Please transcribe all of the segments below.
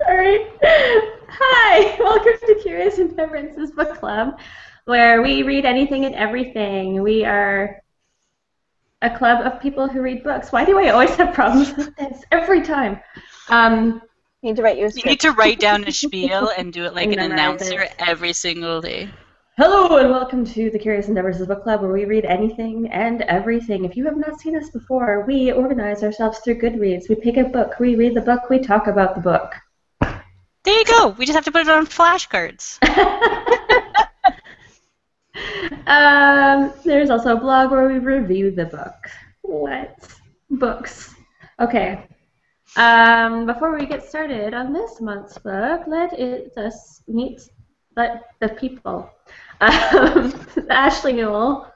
Sorry. Hi, welcome to Curious Endeavourances Book Club, where we read anything and everything. We are a club of people who read books. Why do I always have problems with this every time? You need to write you a You script. need to write down a spiel and do it like And an memorize announcer it. every single day. Hello and welcome to the Curious Endeavourances Book Club, where we read anything and everything. If you have not seen us before, we organize ourselves through Goodreads. We pick a book, we read the book, we talk about the book. There you go. We just have to put it on flashcards. There's also a blog where we review the book. What? Books. Okay. Before we get started on this month's book, let us meet the people. Ashley Newell.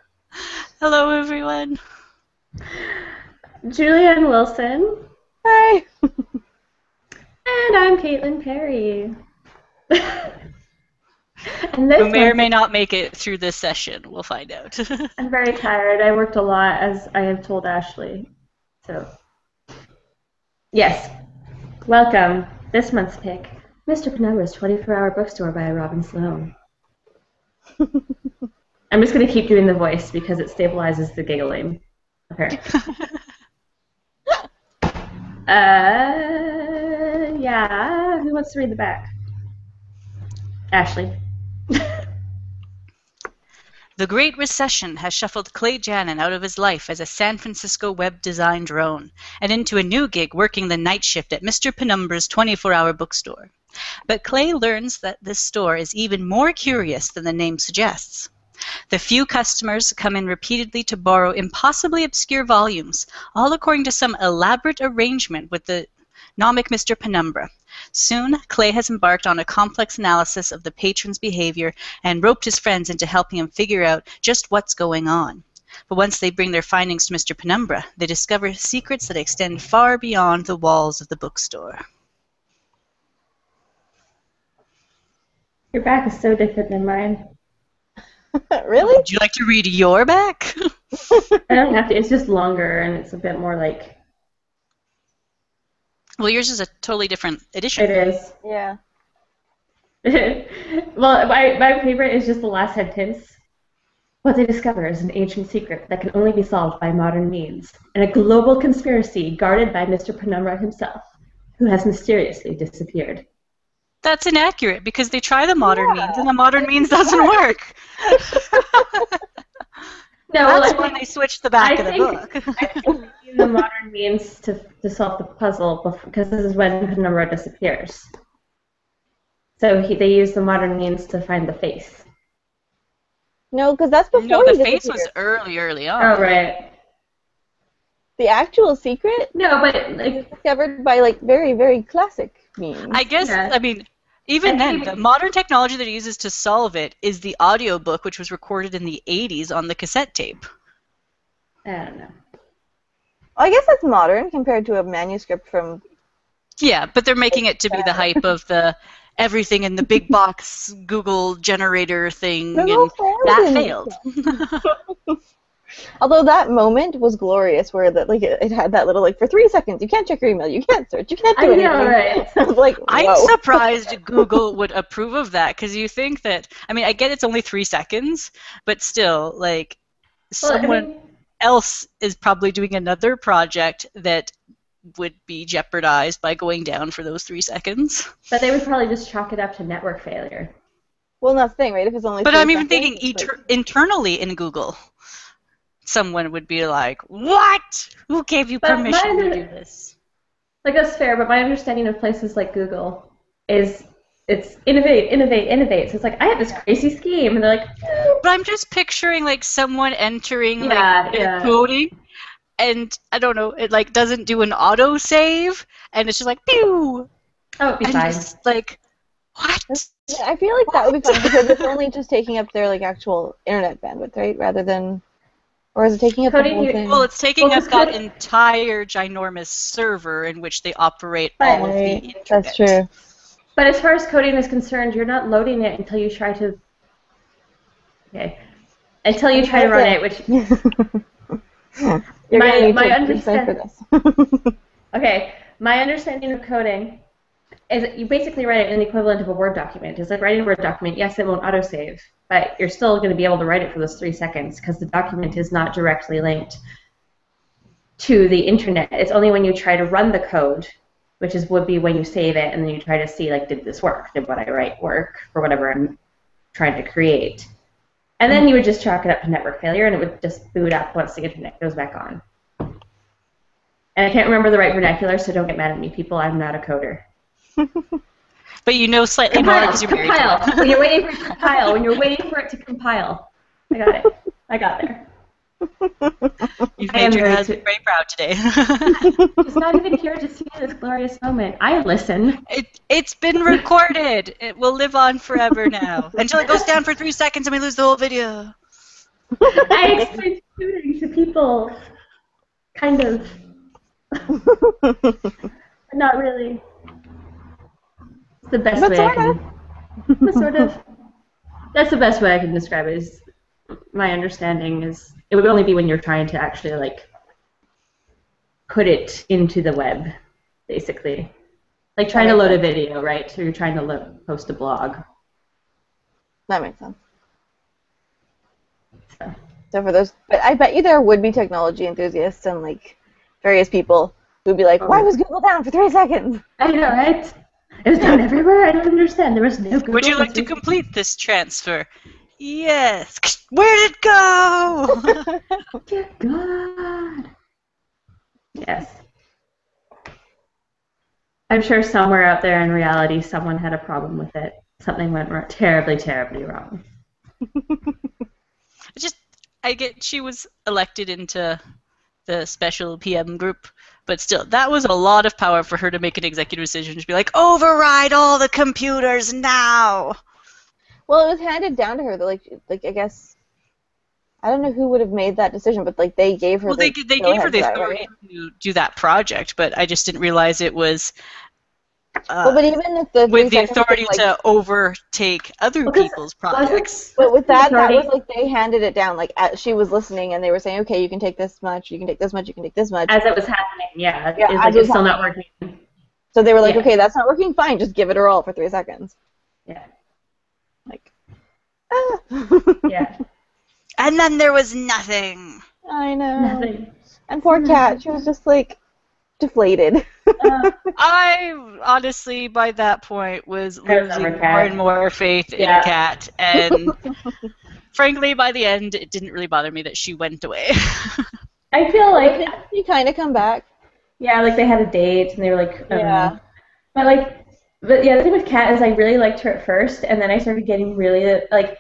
Hello, everyone. Julianne Wilson. Hi. And I'm Caitlin Perry. And Who may or may not make it through this session. We'll find out. I'm very tired. I worked a lot, as I have told Ashley. So, yes. Welcome. This month's pick, Mr. Penumbra's 24-Hour Bookstore by Robin Sloan. I'm just going to keep doing the voice because it stabilizes the giggling. Okay. Yeah. Who wants to read the back? Ashley. The Great Recession has shuffled Clay Janin out of his life as a San Francisco web design drone and into a new gig working the night shift at Mr. Penumbra's 24-hour bookstore. But Clay learns that this store is even more curious than the name suggests. The few customers come in repeatedly to borrow impossibly obscure volumes, all according to some elaborate arrangement with the gnomic Mr. Penumbra. Soon, Clay has embarked on a complex analysis of the patron's behavior and roped his friends into helping him figure out just what's going on. But once they bring their findings to Mr. Penumbra, they discover secrets that extend far beyond the walls of the bookstore. Your back is so different than mine. Really? Would you like to read your back? I don't have to. It's just longer, and it's a bit more like... Well, yours is a totally different edition. It is. Yeah. Well, my favorite is just the last sentence. What they discover is an ancient secret that can only be solved by modern means, and a global conspiracy guarded by Mr. Penumbra himself, who has mysteriously disappeared. That's inaccurate because they try the modern means and the modern means doesn't work. No, That's when they switched the back of the book. I think they use the modern means to solve the puzzle because this is when Penumbra disappears. So they use the modern means to find the face. No, because that's before No, he the face was disappeared. early on. Oh, right. The actual secret No, but is like, discovered by like very, very classic means. I guess, Yeah. I mean, even And then, even- the modern technology that it uses to solve it is the audiobook, which was recorded in the 80s on the cassette tape. I don't know. I guess that's modern compared to a manuscript from. Yeah, but they're making it to be the hype of the everything in the big box Google generator thing, Google and that failed. failed. Although that moment was glorious, where that like it had that little like for 3 seconds you can't check your email, you can't search, you can't do I anything. know, right? I was like, I'm whoa. surprised Google would approve of that, because you think that, I mean, I get it's only 3 seconds, but still, like, Well, I someone mean, else is probably doing another project that would be jeopardized by going down for those 3 seconds. but they would probably just chalk it up to network failure. Well, that's the thing, right? If it's only. But 3 I'm even seconds, thinking it's like- internally in Google, someone would be like, "What? Who gave you But permission to mine- do this?" Like, that's fair, but my understanding of places like Google is it's innovate. So it's like, I have this crazy scheme, and they're like, But I'm just picturing like someone entering Yeah, like their yeah. coding, and I don't know, it like doesn't do an auto save, and it's just like pew, oh, it'd be and fine. just like what? Yeah, I feel like that would be fun because it's only just taking up their like actual internet bandwidth, right? Rather than, or is it taking up the Coding whole you- thing? Well, it's taking Well, up 'cause that code- entire ginormous server in which they operate all of the Right, internet. that's true. But as far as coding is concerned, you're not loading it until you try to. Okay. Until you try to run it, which. You're My- gonna need my to understand- for this. Okay, my understanding of coding is you basically write it in the equivalent of a Word document. It's like writing a Word document. Yes, it won't autosave, but you're still going to be able to write it for those 3 seconds because the document is not directly linked to the internet. It's only when you try to run the code, which would be when you save it and then you try to see, like, did this work? Did what I write work for whatever I'm trying to create? And then you would just chalk it up to network failure, and it would just boot up once the internet goes back on. And I can't remember the right vernacular, so don't get mad at me, people. I'm not a coder. But you know slightly more because you're married to it. When you're waiting for it to compile. When you're waiting for it to compile. I got it. I got there. You've made your husband very proud today. He's not even here to see this glorious moment. I listen. It's been recorded. It will live on forever now. Until it goes down for 3 seconds and we lose the whole video. I explain tutoring to people. Kind of. But not really. It's the best way I can. Sort of. That's the best way I can describe it. Is my understanding is it would only be when you're trying to actually like put it into the web, basically. Like trying to load a video, right? So you're trying to post a blog. That makes sense. So for those, but I bet you there would be technology enthusiasts and like various people who'd be like, "Why was Google down for 3 seconds?" I know, right? It was down everywhere. I don't understand. There was no Google. Would you like to complete this transfer? Yes. Where'd it go? Dear God. Yes. I'm sure somewhere out there in reality, someone had a problem with it. Something went terribly, terribly wrong. I get she was elected into the special PM group, but still, that was a lot of power for her to make an executive decision to be like, override all the computers now. Well, it was handed down to her. Like I guess, I don't know who would have made that decision, but like they gave her. Well, they gave her the authority to do that project, but I just didn't realize it was. Well, but even if with the authority to overtake other people's projects. But with that was like they handed it down. Like she was listening, and they were saying, "Okay, you can take this much, you can take this much, you can take this much." As it was happening, yeah. It's still not working. So they were like, "Okay, that's not working. Fine, just give it her all for 3 seconds." Yeah. Like. Yeah. And then there was nothing. I know. Nothing. And poor Kat, she was just like deflated. I honestly, by that point, was losing more and more faith in Kat, and frankly, by the end, it didn't really bother me that she went away. I feel like she kind of come back. Yeah, like they had a date, and they were like, yeah. But yeah, the thing with Kat is I really liked her at first, and then I started getting really like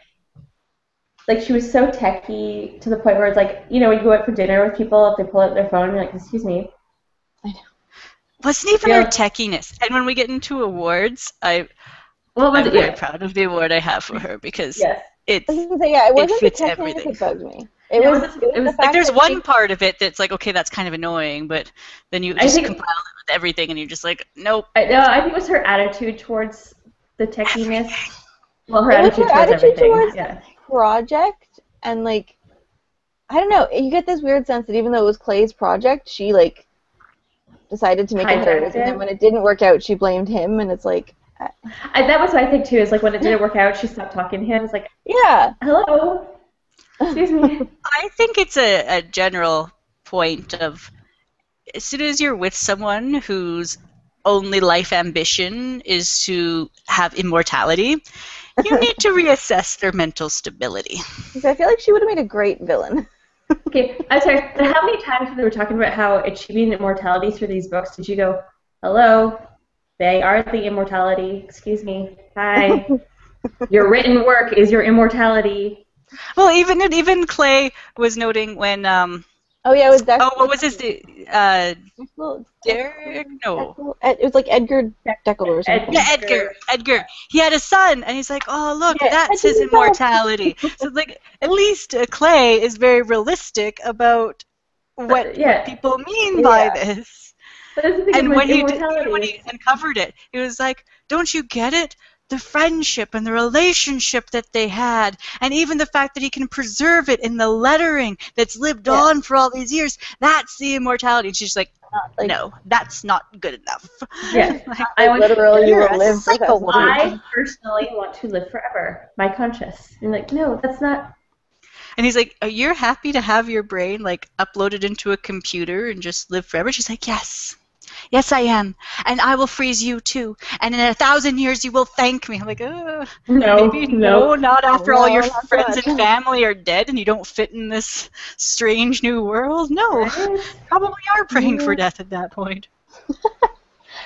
she was so techie to the point where it's like, you know, when you go out for dinner with people, if they pull out their phone, you're like, excuse me. I know. Wasn't even her techiness. And when we get into awards, I'm very proud of the award I have for her because it fits everything. It bugged me. It was the like there's one part of it that's like, okay, that's kind of annoying, but then you just compile it with everything and you're just like, nope. I think it was her attitude towards the techiness. Well, her attitude towards everything. The project, and like, I don't know, you get this weird sense that even though it was Clay's project, she like decided to make it hers, and then when it didn't work out, she blamed him, and it's like... that was what I think, too, is like when it didn't work out, she stopped talking to him. It's like, yeah, hello, excuse me. I think it's a general point of, as soon as you're with someone whose only life ambition is to have immortality, you need to reassess their mental stability. I feel like she would have made a great villain. Okay, I'm sorry, but how many times when they were talking about how achieving immortality through these books did you go, hello, they are the immortality, excuse me, hi, your written work is your immortality. Well, even Clay was noting when, oh yeah, it was Dexter. Oh, what was his Derek? No. It was like Edgar Deckle or something. Yeah, Edgar. He had a son, and he's like, oh, look, that's his immortality. So, like, at least Clay is very realistic about what people mean by this. And when he uncovered it, he was like, don't you get it? The friendship and the relationship that they had, and even the fact that he can preserve it in the lettering that's lived on for all these years, that's the immortality. And she's like, Like, no, that's not good enough. Yeah. Like, I want literally, you you're will a live for thousands of years. I personally want to live forever. My conscious. And like, no, that's not. And he's like, you're happy to have your brain like uploaded into a computer and just live forever? She's like, yes. Yes, I am. And I will freeze you too. And in 1,000 years you will thank me. I'm like, No, maybe no. not after all your No, not friends much. and family are dead and you don't fit in this strange new world. No. Right? Probably are praying for death at that point.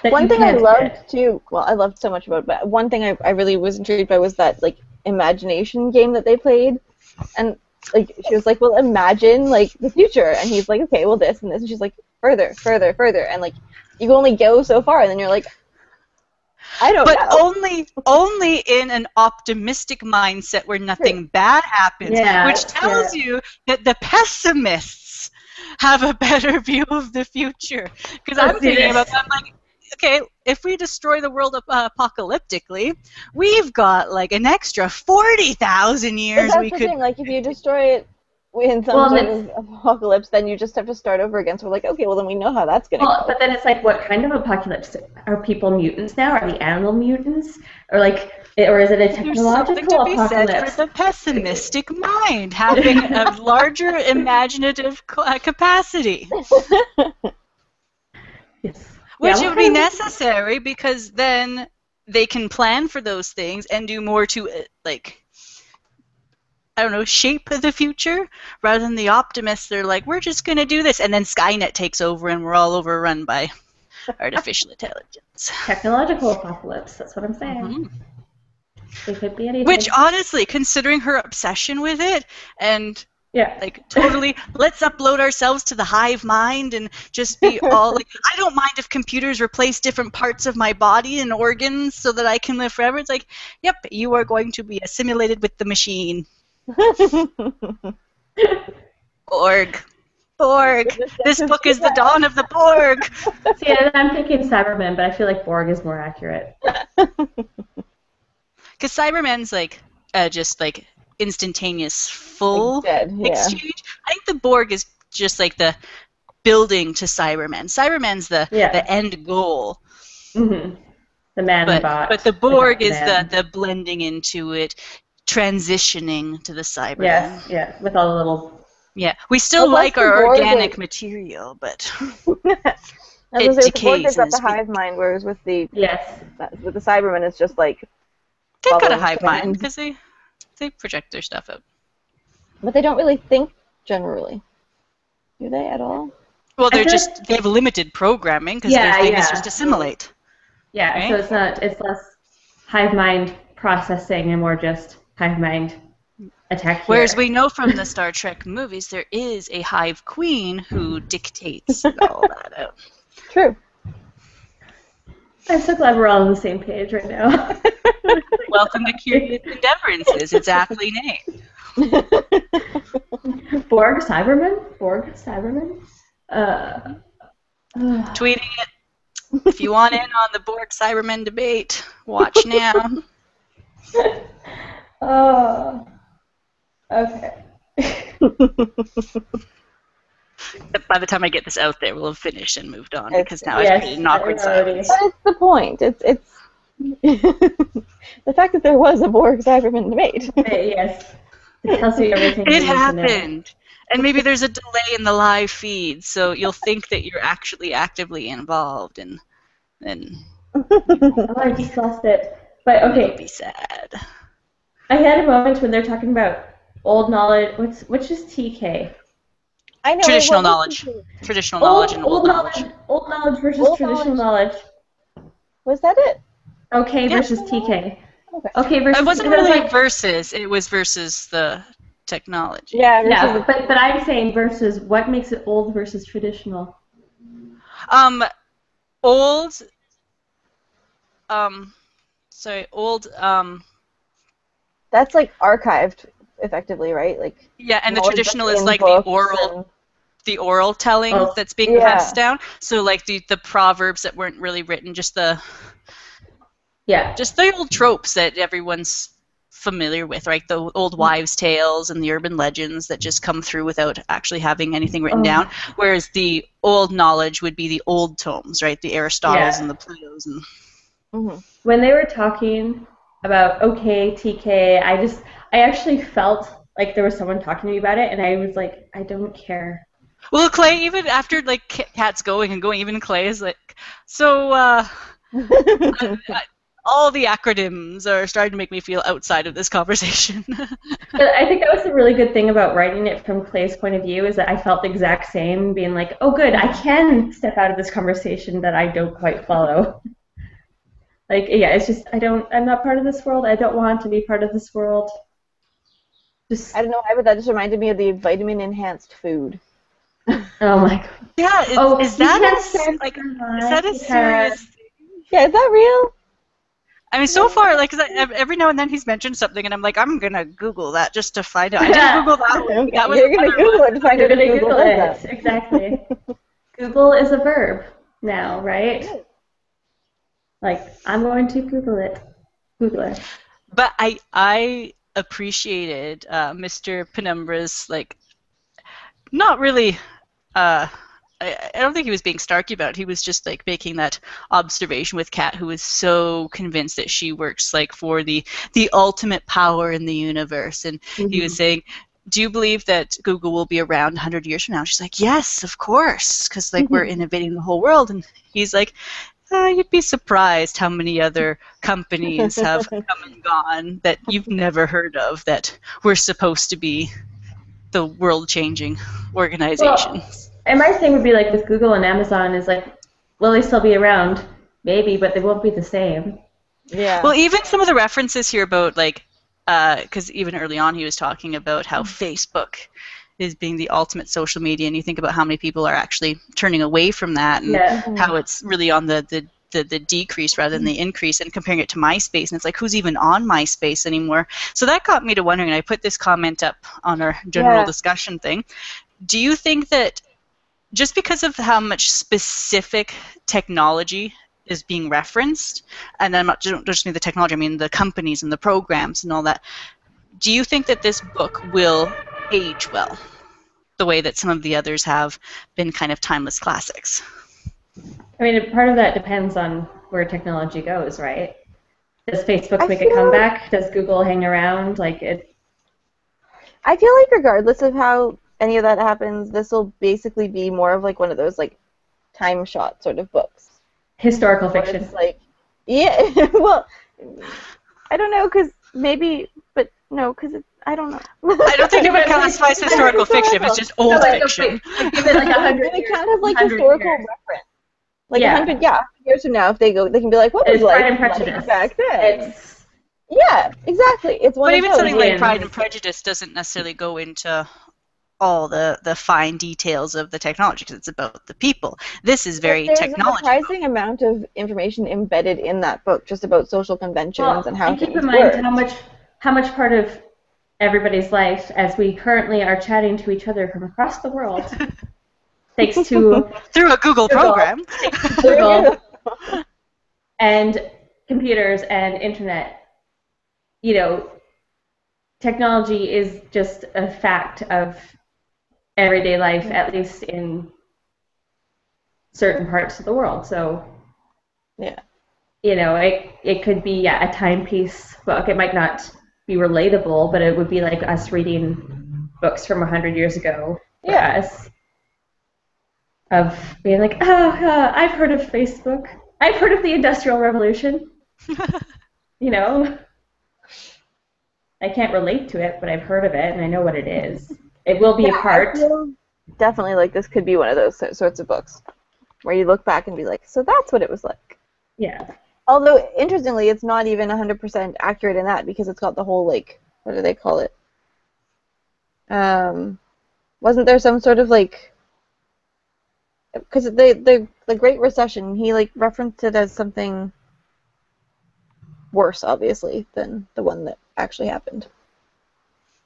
That One you thing I can't loved get. too, well, I loved so much about it, but one thing I really was intrigued by was that like imagination game that they played, and like she was like, well, imagine like the future, and he's like, okay, well this and this, and she's like, further, further, further, and like you only go so far, and then you're like, I don't But know. only in an optimistic mindset where nothing bad happens, Yeah, which tells you that the pessimists have a better view of the future. Because I'm Let's do thinking this. about that, I'm like, okay, if we destroy the world apocalyptically, we've got like an extra 40,000 But years that's we the could. thing, like if you destroy it in some Well, sort that's- of apocalypse, then you just have to start over again. So we're like, okay, well then we know how that's gonna Well, go. but then it's like, what kind of apocalypse? Are people mutants now? Are the animal mutants? Or is it a There's something technological to be said apocalypse? for the pessimistic mind, having a larger imaginative capacity. Yes. Which Yeah, would be necessary because then they can plan for those things and do more to, like, I don't know, shape the future rather than the optimists. They're like, we're just going to do this. And then Skynet takes over and we're all overrun by artificial intelligence. Technological apocalypse. That's what I'm saying. Mm-hmm. It could be anything. Which, honestly, considering her obsession with it and yeah. like totally let's upload ourselves to the hive mind and just be all like, I don't mind if computers replace different parts of my body and organs so that I can live forever. It's like, yep, you are going to be assimilated with the machine. Borg. This book is the dawn of the Borg. See, and I'm thinking Cybermen, but I feel like Borg is more accurate. Because Cybermen's like just like instantaneous full Like dead, yeah. exchange. I think the Borg is just like the building to Cybermen. Cybermen's the end goal. Mm-hmm. The man-bot. But the Borg is the blending into it, transitioning to the Cybermen. Yes, yeah, with all the little... Yeah, we still like our organic material, but it decays. The Borg has got the hive mind, whereas with the Cybermen, it's just like... They've got a hive mind because they project their stuff out. But they don't really think generally. Do they at all? Well, they have limited programming because their thing is just assimilate. Yeah, right? So it's less hive mind processing and more just hive mind attack. Whereas we know from the Star Trek movies, there is a hive queen who dictates all that out. True. I'm so glad we're all on the same page right now. Welcome to Curious Endeavourances. It's aptly named. Borg Cyberman? Borg Cyberman? Tweeting it. If you want in on the Borg Cybermen debate, watch now. Oh. Okay. By the time I get this out there, we'll have finished and moved on because now I've created an awkward silence. But it's the point. It's the fact that there was a Borg Cyberman debate. Yes. It tells you everything. It happened. And maybe there's a delay in the live feed, so you'll think that you're actually actively involved, and then Oh, I just lost it. But okay. It'll be sad. I had a moment when they're talking about old knowledge. Which is TK? I know. Traditional knowledge. Traditional knowledge and old knowledge. Old knowledge versus traditional knowledge. Was that it? Okay versus TK. Okay versus. It wasn't really like versus. It was versus the technology. Yeah, but I'm saying versus. What makes it old versus traditional? Old. Old. That's like archived, effectively, right? Like. Yeah, and the traditional is like the oral telling that's being passed down. So like the proverbs that weren't really written, just the old tropes that everyone's familiar with, right? The old wives' tales and the urban legends that just come through without actually having anything written down. Whereas the old knowledge would be the old tomes, right? The Aristotles and the Platos. And when they were talking about TK, I actually felt like there was someone talking to me about it, and I was like, I don't care. Well, Clay, even after like Kat's going, even Clay is like, so all the acronyms are starting to make me feel outside of this conversation. But I think that was a really good thing about writing it from Clay's point of view, is that I felt the exact same, being like, oh good, I can step out of this conversation that I don't quite follow. Like, yeah, it's just, I'm not part of this world. I don't want to be part of this world. I don't know why, but that just reminded me of the vitamin-enhanced food. Oh my god. Yeah, is that a serious thing? Yeah, is that real? I mean, so far, like, 'cause every now and then he's mentioned something, and I'm like, I'm gonna Google that just to find out. I didn't Google that one. Okay, you're gonna Google it to find out. You're gonna Google it. Exactly. Google is a verb now, right? Like, I'm going to Google it. Google it. But I appreciated Mr. Penumbra's, like, not really. I don't think he was being snarky about it. He was just like making that observation with Kat, who was so convinced that she works like for the ultimate power in the universe. And he was saying, do you believe that Google will be around 100 years from now? She's like, yes, of course, because like we're innovating the whole world. And he's like, you'd be surprised how many other companies have come and gone that you've never heard of that we're supposed to be the world-changing organizations. Well, and my thing would be like with Google and Amazon is like, will they still be around? Maybe, but they won't be the same. Yeah. Well, even some of the references here about like, because even early on he was talking about how Facebook is being the ultimate social media, and you think about how many people are actually turning away from that, and how it's really on the decrease rather than the increase, and comparing it to MySpace, and it's like, who's even on MySpace anymore? So that got me to wondering, and I put this comment up on our general discussion thing. Do you think that just because of how much specific technology is being referenced, and I'm not just mean the technology, I mean the companies and the programs and all that, do you think that this book will age well, the way that some of the others have been kind of timeless classics? I mean, part of that depends on where technology goes, right? Does Facebook make a comeback? Does Google hang around? Like it? I feel like regardless of how any of that happens, this will basically be more of like one of those like time shot sort of books. Historical fiction. It's like, yeah, well, I don't know, because maybe, but no, because I don't know. I don't think it would classify as historical fiction if it's just old fiction. Give it like 100 years. They kind of like 100 historical years. reference. Like 100 years from now, if they go, they can be like, what was It's like Pride and Prejudice back then? It's, yeah, exactly. It's one But of even those. something like Pride and Prejudice doesn't necessarily go into all the fine details of the technology, because it's about the people. This is very technology. There's a surprising amount of information embedded in that book, just about social conventions and how and things keep in mind work. how much part of everybody's life, as we currently are chatting to each other from across the world, thanks to through a Google program, Google, and computers and internet. You know, technology is just a fact of everyday life, at least in certain parts of the world. So, yeah, you know, it could be a timepiece book. It might not be relatable, but it would be like us reading books from 100 years ago for us. Of being like, I've heard of Facebook. I've heard of the Industrial Revolution. You know, I can't relate to it, but I've heard of it and I know what it is. It will be a part. Definitely, like this could be one of those sorts of books where you look back and be like, so that's what it was like. Yeah. Although, interestingly, it's not even 100% accurate in that, because it's got the whole, like, what do they call it? Wasn't there some sort of, like, because the Great Recession, he, like, referenced it as something worse, obviously, than the one that actually happened.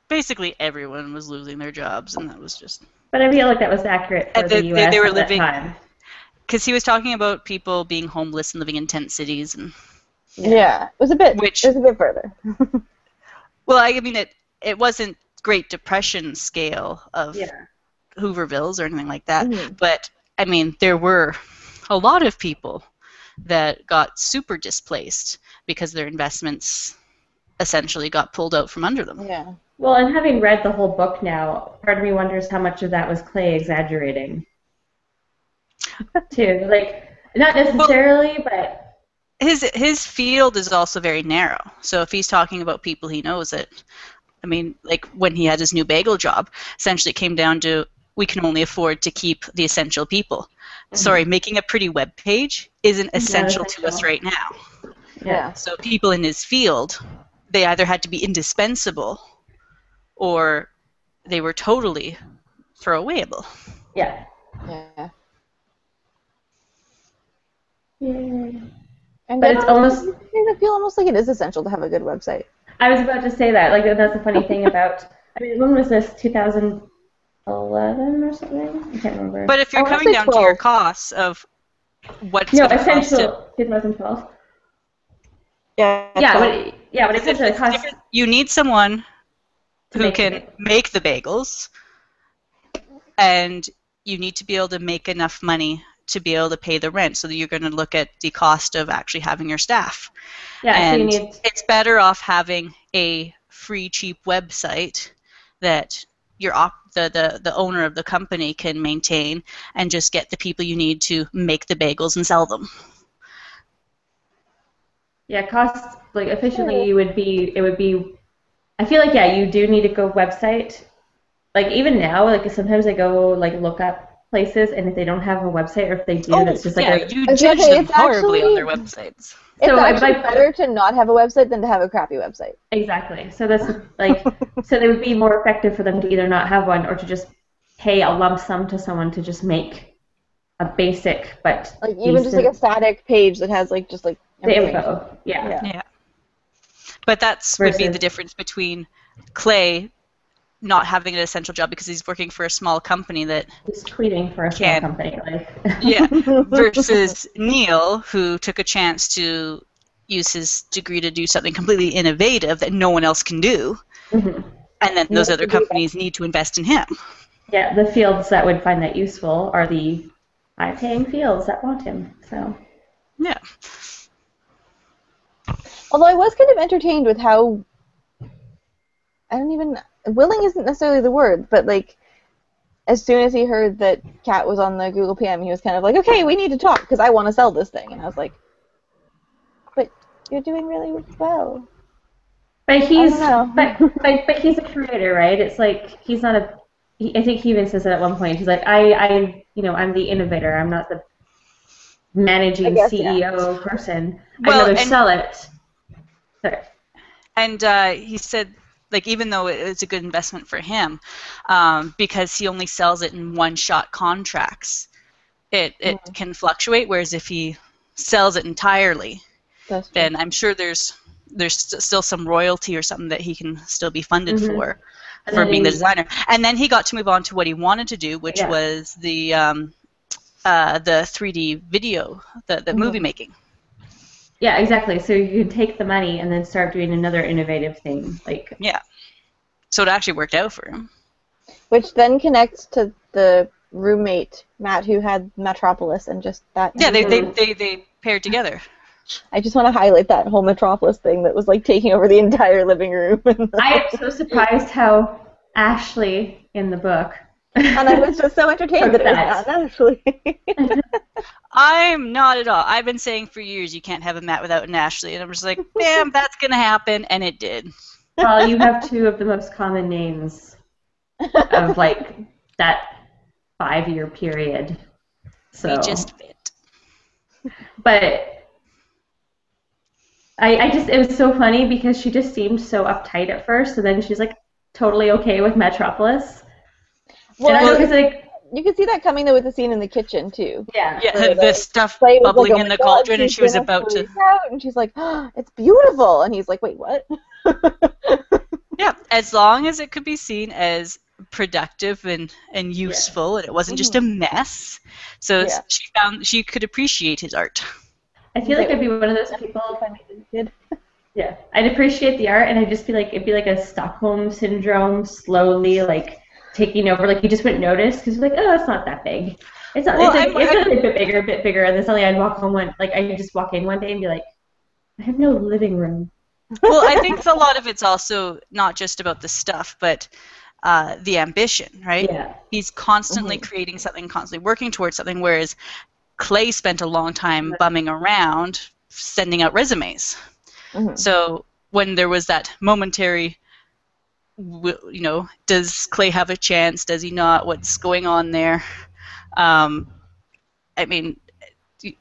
Basically, everyone was losing their jobs, and that was just... But I feel like that was accurate for the U.S. They were at living, that time. because he was talking about people being homeless and living in tent cities, and yeah, it was a bit further. Well, I mean, it wasn't Great Depression scale of Hoovervilles or anything like that, but I mean, there were a lot of people that got super displaced because their investments essentially got pulled out from under them. Yeah. Well, and having read the whole book now, part of me wonders how much of that was Clay exaggerating. Too. Like, not necessarily, but his field is also very narrow. So if he's talking about people he knows, that, I mean, like when he had his new bagel job, essentially it came down to, we can only afford to keep the essential people. Sorry, making a pretty web page isn't essential to us right now. Yeah. So people in his field, they either had to be indispensable or they were totally throwawayable. Yeah. Yeah. And but it's almost, I feel almost like it is essential to have a good website. I was about to say that. Like, that's the funny thing about, I mean, when was this, 2011 or something? I can't remember. But if you're coming down to your costs of what's no, essential 2012. Yeah. But essentially it costs. You need someone who can make the bagels, and you need to be able to make enough money to be able to pay the rent, so that you're going to look at the cost of actually having your staff. Yeah, and so you need... it's better off having a free, cheap website that the owner of the company can maintain, and just get the people you need to make the bagels and sell them. Yeah, costs, like, efficiently, it would be, I feel like, yeah, you do need a good website. Like, even now, like, sometimes I go, like, look up places, and if they don't have a website, or if they do, it's just like you judge them horribly on their websites. It's actually better to not have a website than to have a crappy website. Exactly. So that's like, so they would be more effective for them to either not have one, or to just pay a lump sum to someone to just make a basic but like even just like a static page that has like just like the info. Yeah. But would be the difference between Clay not having an essential job because he's working for a small company that he's tweeting for a small company, like versus Neil, who took a chance to use his degree to do something completely innovative that no one else can do, and then those other companies need to invest in him. Yeah, the fields that would find that useful are the high-paying fields that want him. So yeah. Although I was kind of entertained with how willing isn't necessarily the word, but like as soon as he heard that Kat was on the Google PM, he was kind of like, okay, we need to talk because I want to sell this thing. And I was like, but you're doing really well. But he's but he's a creator, right? It's like he's not a. I think he even says that at one point. He's like, I'm the innovator. I'm not the managing CEO person. I'd rather sell it. Sorry. And he said, like, even though it's a good investment for him, because he only sells it in one-shot contracts, it can fluctuate. Whereas if he sells it entirely, then I'm sure there's still some royalty or something that he can still be funded for being the designer. And then he got to move on to what he wanted to do, which was the 3D video, the movie making. Yeah, exactly. So you can take the money and then start doing another innovative thing, like So it actually worked out for him. Which then connects to the roommate Matt who had Metropolis and just that. Yeah, they paired together. I just want to highlight that whole Metropolis thing that was like taking over the entire living room. I am so surprised how Ashley in the book. And I was just so entertained that it was not Ashley. I'm not at all. I've been saying for years you can't have a Matt without an Ashley, and I'm just like, bam, that's gonna happen, and it did. Well, you have two of the most common names of like that 5-year period. So we just fit. But I just, it was so funny because she just seemed so uptight at first, and then she's like totally okay with Metropolis. Well, you could see that coming though with the scene in the kitchen too. Yeah, the stuff bubbling in the cauldron, and she was about to. And she's like, oh, "It's beautiful," and he's like, "Wait, what?" Yeah, as long as it could be seen as productive and useful, and it wasn't just a mess. So she found she could appreciate his art. I feel like I'd be one of those people. Yeah, I'd appreciate the art, and I'd just be like, it'd be like a Stockholm syndrome, slowly like taking over. Like you just wouldn't notice because you're like, oh, it's not that big. It's not. Well, It's like a bit bigger, and then suddenly I'd walk home I'd just walk in one day and be like, I have no living room. well, I think a lot of it's also not just about the stuff, but the ambition, right? Yeah. He's constantly creating something, constantly working towards something, whereas Clay spent a long time bumming around, sending out resumes. So when there was that momentary, does Clay have a chance? Does he not? What's going on there? I mean, it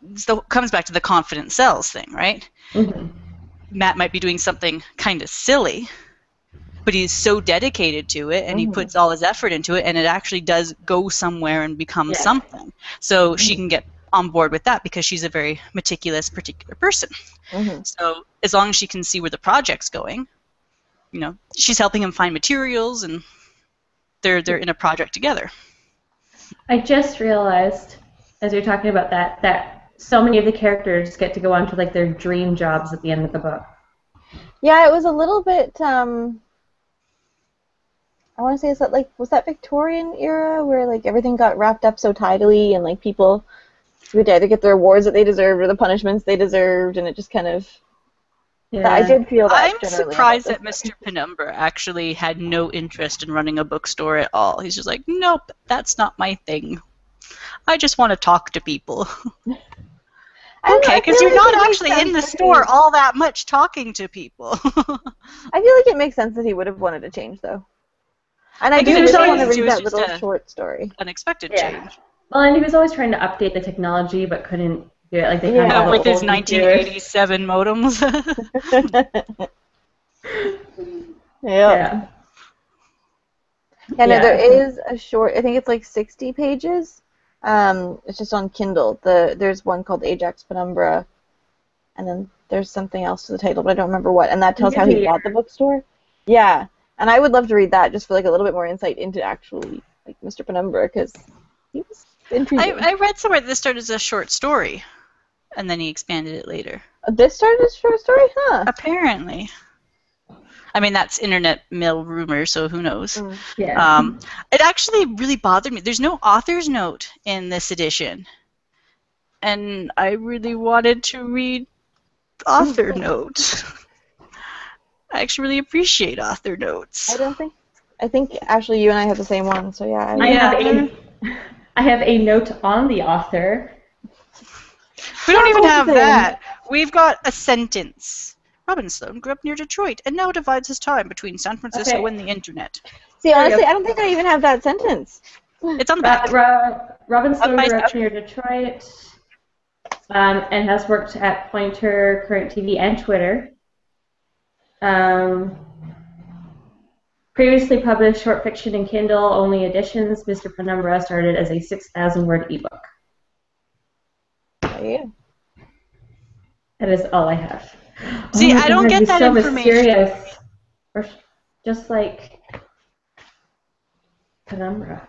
comes back to the confident sells thing, right? Matt might be doing something kind of silly, but he's so dedicated to it, and he puts all his effort into it, and it actually does go somewhere and become something. So she can get on board with that because she's a very meticulous, particular person. So as long as she can see where the project's going, she's helping him find materials, and they're in a project together. I just realized, as you're talking about that so many of the characters get to go on to like their dream jobs at the end of the book. Yeah, it was a little bit. I want to say, was that Victorian era where like everything got wrapped up so tidily, and like people would either get the rewards that they deserved or the punishments they deserved, and it just kind of. Yeah. I did feel that. I'm surprised that Mr. Penumbra actually had no interest in running a bookstore at all. He's just like, nope, that's not my thing. I just want to talk to people. Okay, because you're not actually in the store all that much talking to people. I feel like it makes sense that he would have wanted to change, though. And I do really want to read that little short story. Unexpected change. Well, and he was always trying to update the technology, but couldn't do it. Like they kind of with his 1987 modems. Yeah, no, there is a short. I think it's like 60 pages. It's just on Kindle. There's one called Ajax Penumbra, and then there's something else to the title, but I don't remember what. And that tells how he bought the bookstore. Yeah, and I would love to read that just for like a little bit more insight into actually like Mr. Penumbra, because he was intriguing. I read somewhere that this started as a short story, and then he expanded it later. This started as a short story, huh? Apparently. I mean, that's internet mill rumor, so who knows? Yeah. It actually really bothered me. There's no author's note in this edition. And I really wanted to read author notes. I actually really appreciate author notes. I think Ashley, you and I have the same one, so yeah. I have a note on the author. We don't even have that. We've got a sentence. Robin Sloan grew up near Detroit and now divides his time between San Francisco and the internet. See, honestly, I don't think I even have that sentence. It's on the back. Robin Sloan grew up near Detroit and has worked at Pointer, Current TV, and Twitter. Previously published short fiction in Kindle-only editions, Mr. Penumbra started as a 6,000-word ebook. Oh, yeah. That is all I have. See, I don't get that information. Mysterious. Or just like Penumbra.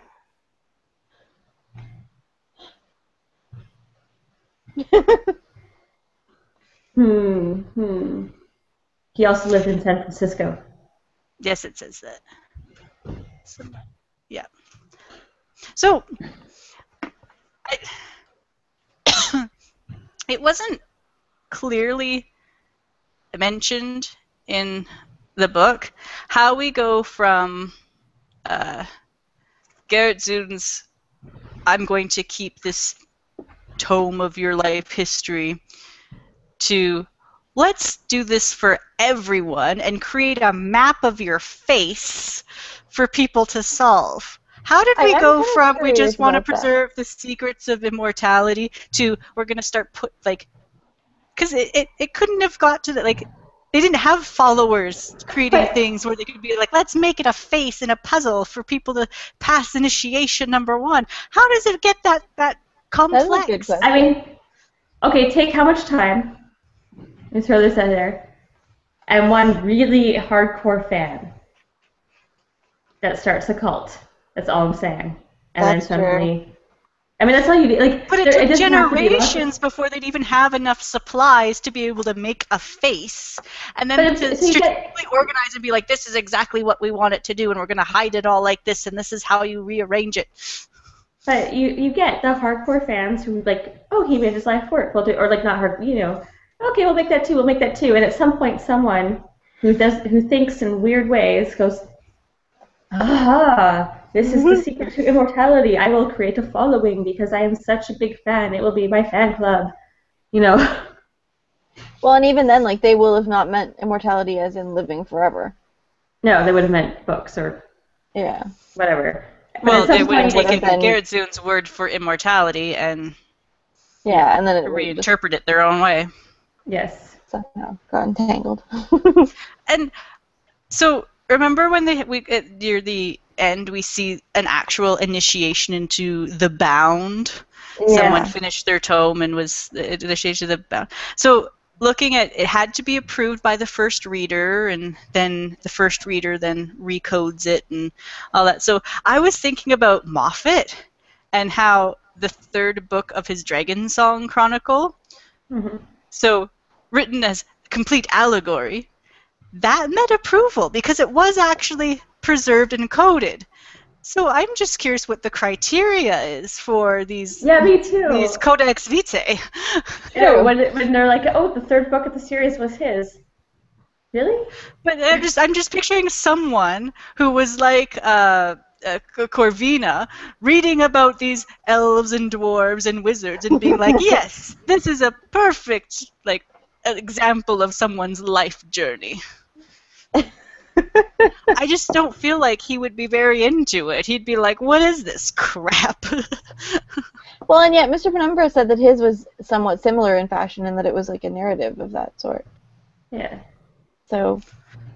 He also lived in San Francisco. Yes, it says that. So, yeah. So, it wasn't clearly mentioned in the book how we go from Garrett Zun's I'm going to keep this tome of your life history to let's do this for everyone and create a map of your face for people to solve. How did we go from we just want to preserve the secrets of immortality to we're going to start because it couldn't have got to that, like, they didn't have followers creating things where they could be like, let's make it a face in a puzzle for people to pass initiation #1. How does it get that complex? That's a good question. I mean, okay, take how much time, let me throw this out there, and one really hardcore fan that starts a cult. That's all I'm saying. And That's then suddenly I mean, that's all you need. Like, But it it took doesn't have to be generations before they'd even have enough supplies to be able to make a face, and then to strategically organize and be like, this is exactly what we want it to do, and we're going to hide it all like this, and this is how you rearrange it. But you get the hardcore fans who like, oh, he made his life work. We'll do, or like not hard, okay, we'll make that too. We'll make that too. And at some point, someone who thinks in weird ways goes, this is the secret to immortality. I will create a following because I am such a big fan. It will be my fan club, Well, and even then, like, they will have not meant immortality as in living forever. No, they would have meant books or whatever. Well, they would have taken Garrett Zuhn's word for immortality and and then reinterpret it their own way. Yes. Somehow got entangled. And so, remember when near the end we see an actual initiation into the bound? Yeah. Someone finished their tome and was initiated to the bound. So, looking at it had to be approved by the first reader, and then the first reader then recodes it and all that. So I was thinking about Moffat and how the third book of his Dragon Song Chronicle, so written as complete allegory, that met approval because it was actually preserved and coded. So I'm just curious what the criteria is for these. Yeah, me too. These Codex Vitae. When they're like, oh, the third book of the series was his. Really? But I'm just picturing someone who was like Corvina reading about these elves and dwarves and wizards and being like, yes, this is a perfect example of someone's life journey. I just don't feel like he would be very into it. He'd be like, what is this crap? Well, and yet Mr. Penumbra said that his was somewhat similar in fashion and that it was like a narrative of that sort. Yeah. So,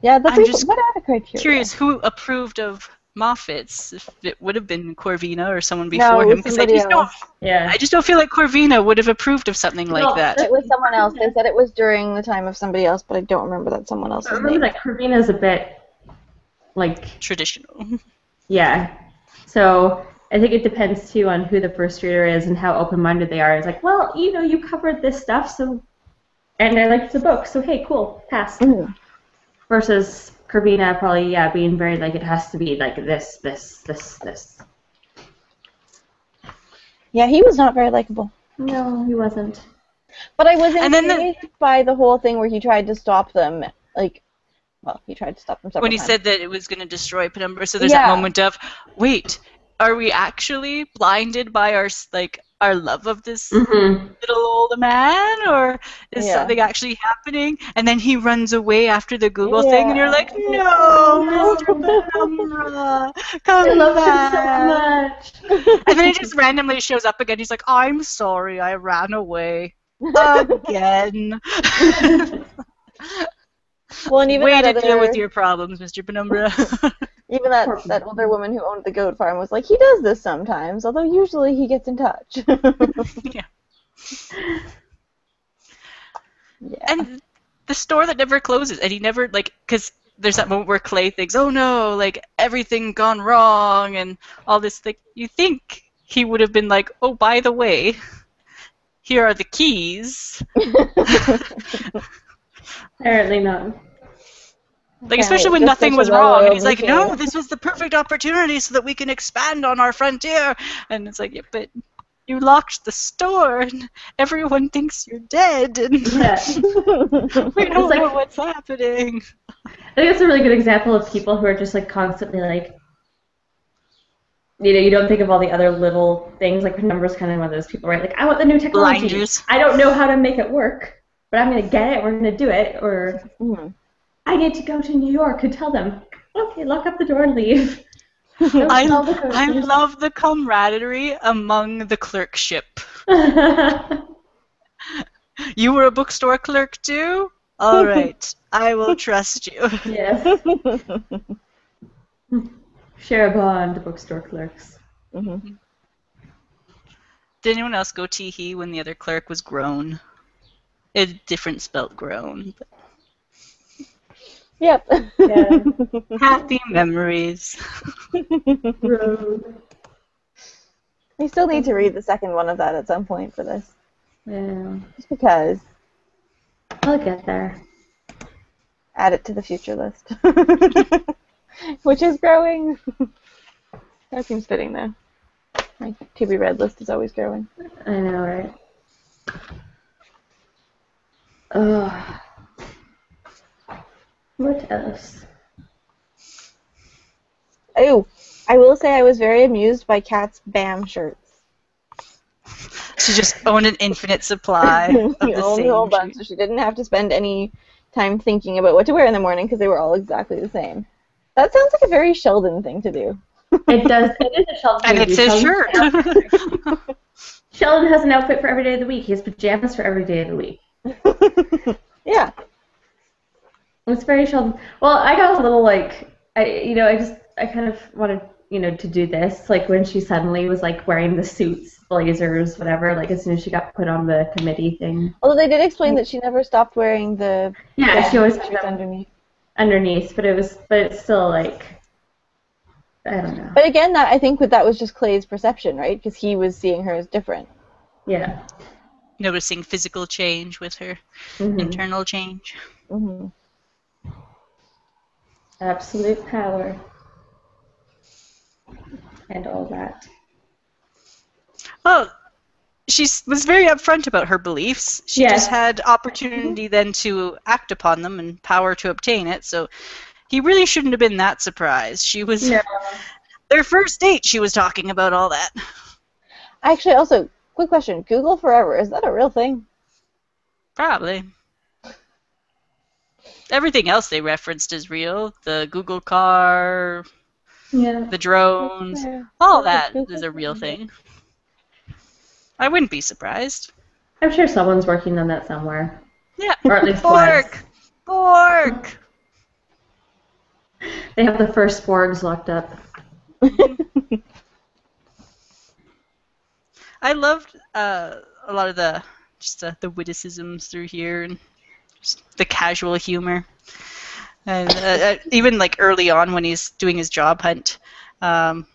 yeah, what are the criteria? Curious who approved of Moffat's. If it would have been Corvina or someone before him. Because I just don't feel like Corvina would have approved of something like that. It was someone else. They said it was during the time of somebody else, but I don't remember that someone else's name. I remember that Corvina's a bit traditional. Yeah. So I think it depends too on who the first reader is and how open-minded they are. It's like, well, you covered this stuff, and I liked the book, so hey, cool, pass. Versus Corvina probably, being very it has to be like this. Yeah, he was not very likable. No, he wasn't. But I was intrigued by the whole thing where he tried to stop them, he tried to stop them several times. When he said that it was going to destroy Penumbra, so there's that moment of, wait, are we actually blinded by our love of this little old man, or is something actually happening? And then he runs away after the Google thing, and you're like, no, Mr. Penumbra, come back. So much. And then he just randomly shows up again. He's like, I'm sorry, I ran away again. Well, and even way to deal with your problems, Mr. Penumbra. Even that older woman who owned the goat farm was like, he does this sometimes, although usually he gets in touch. Yeah. And the store that never closes, and he never, because there's that moment where Clay thinks, oh no, everything gone wrong, and all this, you think he would have been like, oh, by the way, here are the keys. Apparently not. Especially when nothing was wrong, and he's like, no, this was the perfect opportunity so that we can expand on our frontier. And it's like, yeah, but you locked the store, and everyone thinks you're dead, and we don't know what's happening. I think it's a really good example of people who are just constantly you don't think of all the other little things. Penumbra's kind of one of those people, right? I want the new technology. Blinders. I don't know how to make it work, but I'm going to get it. We're going to do it. Or I need to go to New York and tell them, okay, lock up the door and leave. I love the camaraderie among the clerkship. You were a bookstore clerk too? All right, I will trust you. Yes. Share a bond, bookstore clerks. Did anyone else go tee-hee when the other clerk was grown? It's different spelt grown. But... Yep. Yeah. Happy memories. Road. I still need to read the second one of that at some point for this. Yeah. Just because. I'll get there. Add it to the future list. Which is growing. That seems fitting, though. My to-be-read list is always growing. I know, right? Ugh. What else? Oh, I will say I was very amused by Kat's BAM shirts. She just owned an infinite supply of She the owned a whole same bunch, so she didn't have to spend any time thinking about what to wear in the morning because they were all exactly the same. That sounds like a very Sheldon thing to do. It does. It is a Sheldon And thing to it's do. his Sheldon- shirt. Sheldon has an outfit for every day of the week. He has pajamas for every day of the week. Yeah. It's very Sheldon. Well, I got a little I kind of wanted, to do this. Like when she suddenly was like wearing the suits, blazers, whatever. Like as soon as she got put on the committee thing. Although they did explain that she never stopped wearing the She always shirts had them underneath. but it's still like, I don't know. But again, I think that was just Clay's perception, right? Because he was seeing her as different. Yeah. Noticing physical change with her, internal change. Mm-hmm. Absolute power. And all that. Well, she was very upfront about her beliefs. She just had opportunity then to act upon them and power to obtain it, so he really shouldn't have been that surprised. She was... No. Their first date, she was talking about all that. Actually, also, quick question. Google Forever, is that a real thing? Probably. Everything else they referenced is real. The Google car, the drones, all that is a real thing. I wouldn't be surprised. I'm sure someone's working on that somewhere. Yeah. Or at least Borg! Borg! They have the first Borgs locked up. I loved a lot of the witticisms through here and just the casual humor. And even like early on when he's doing his job hunt. At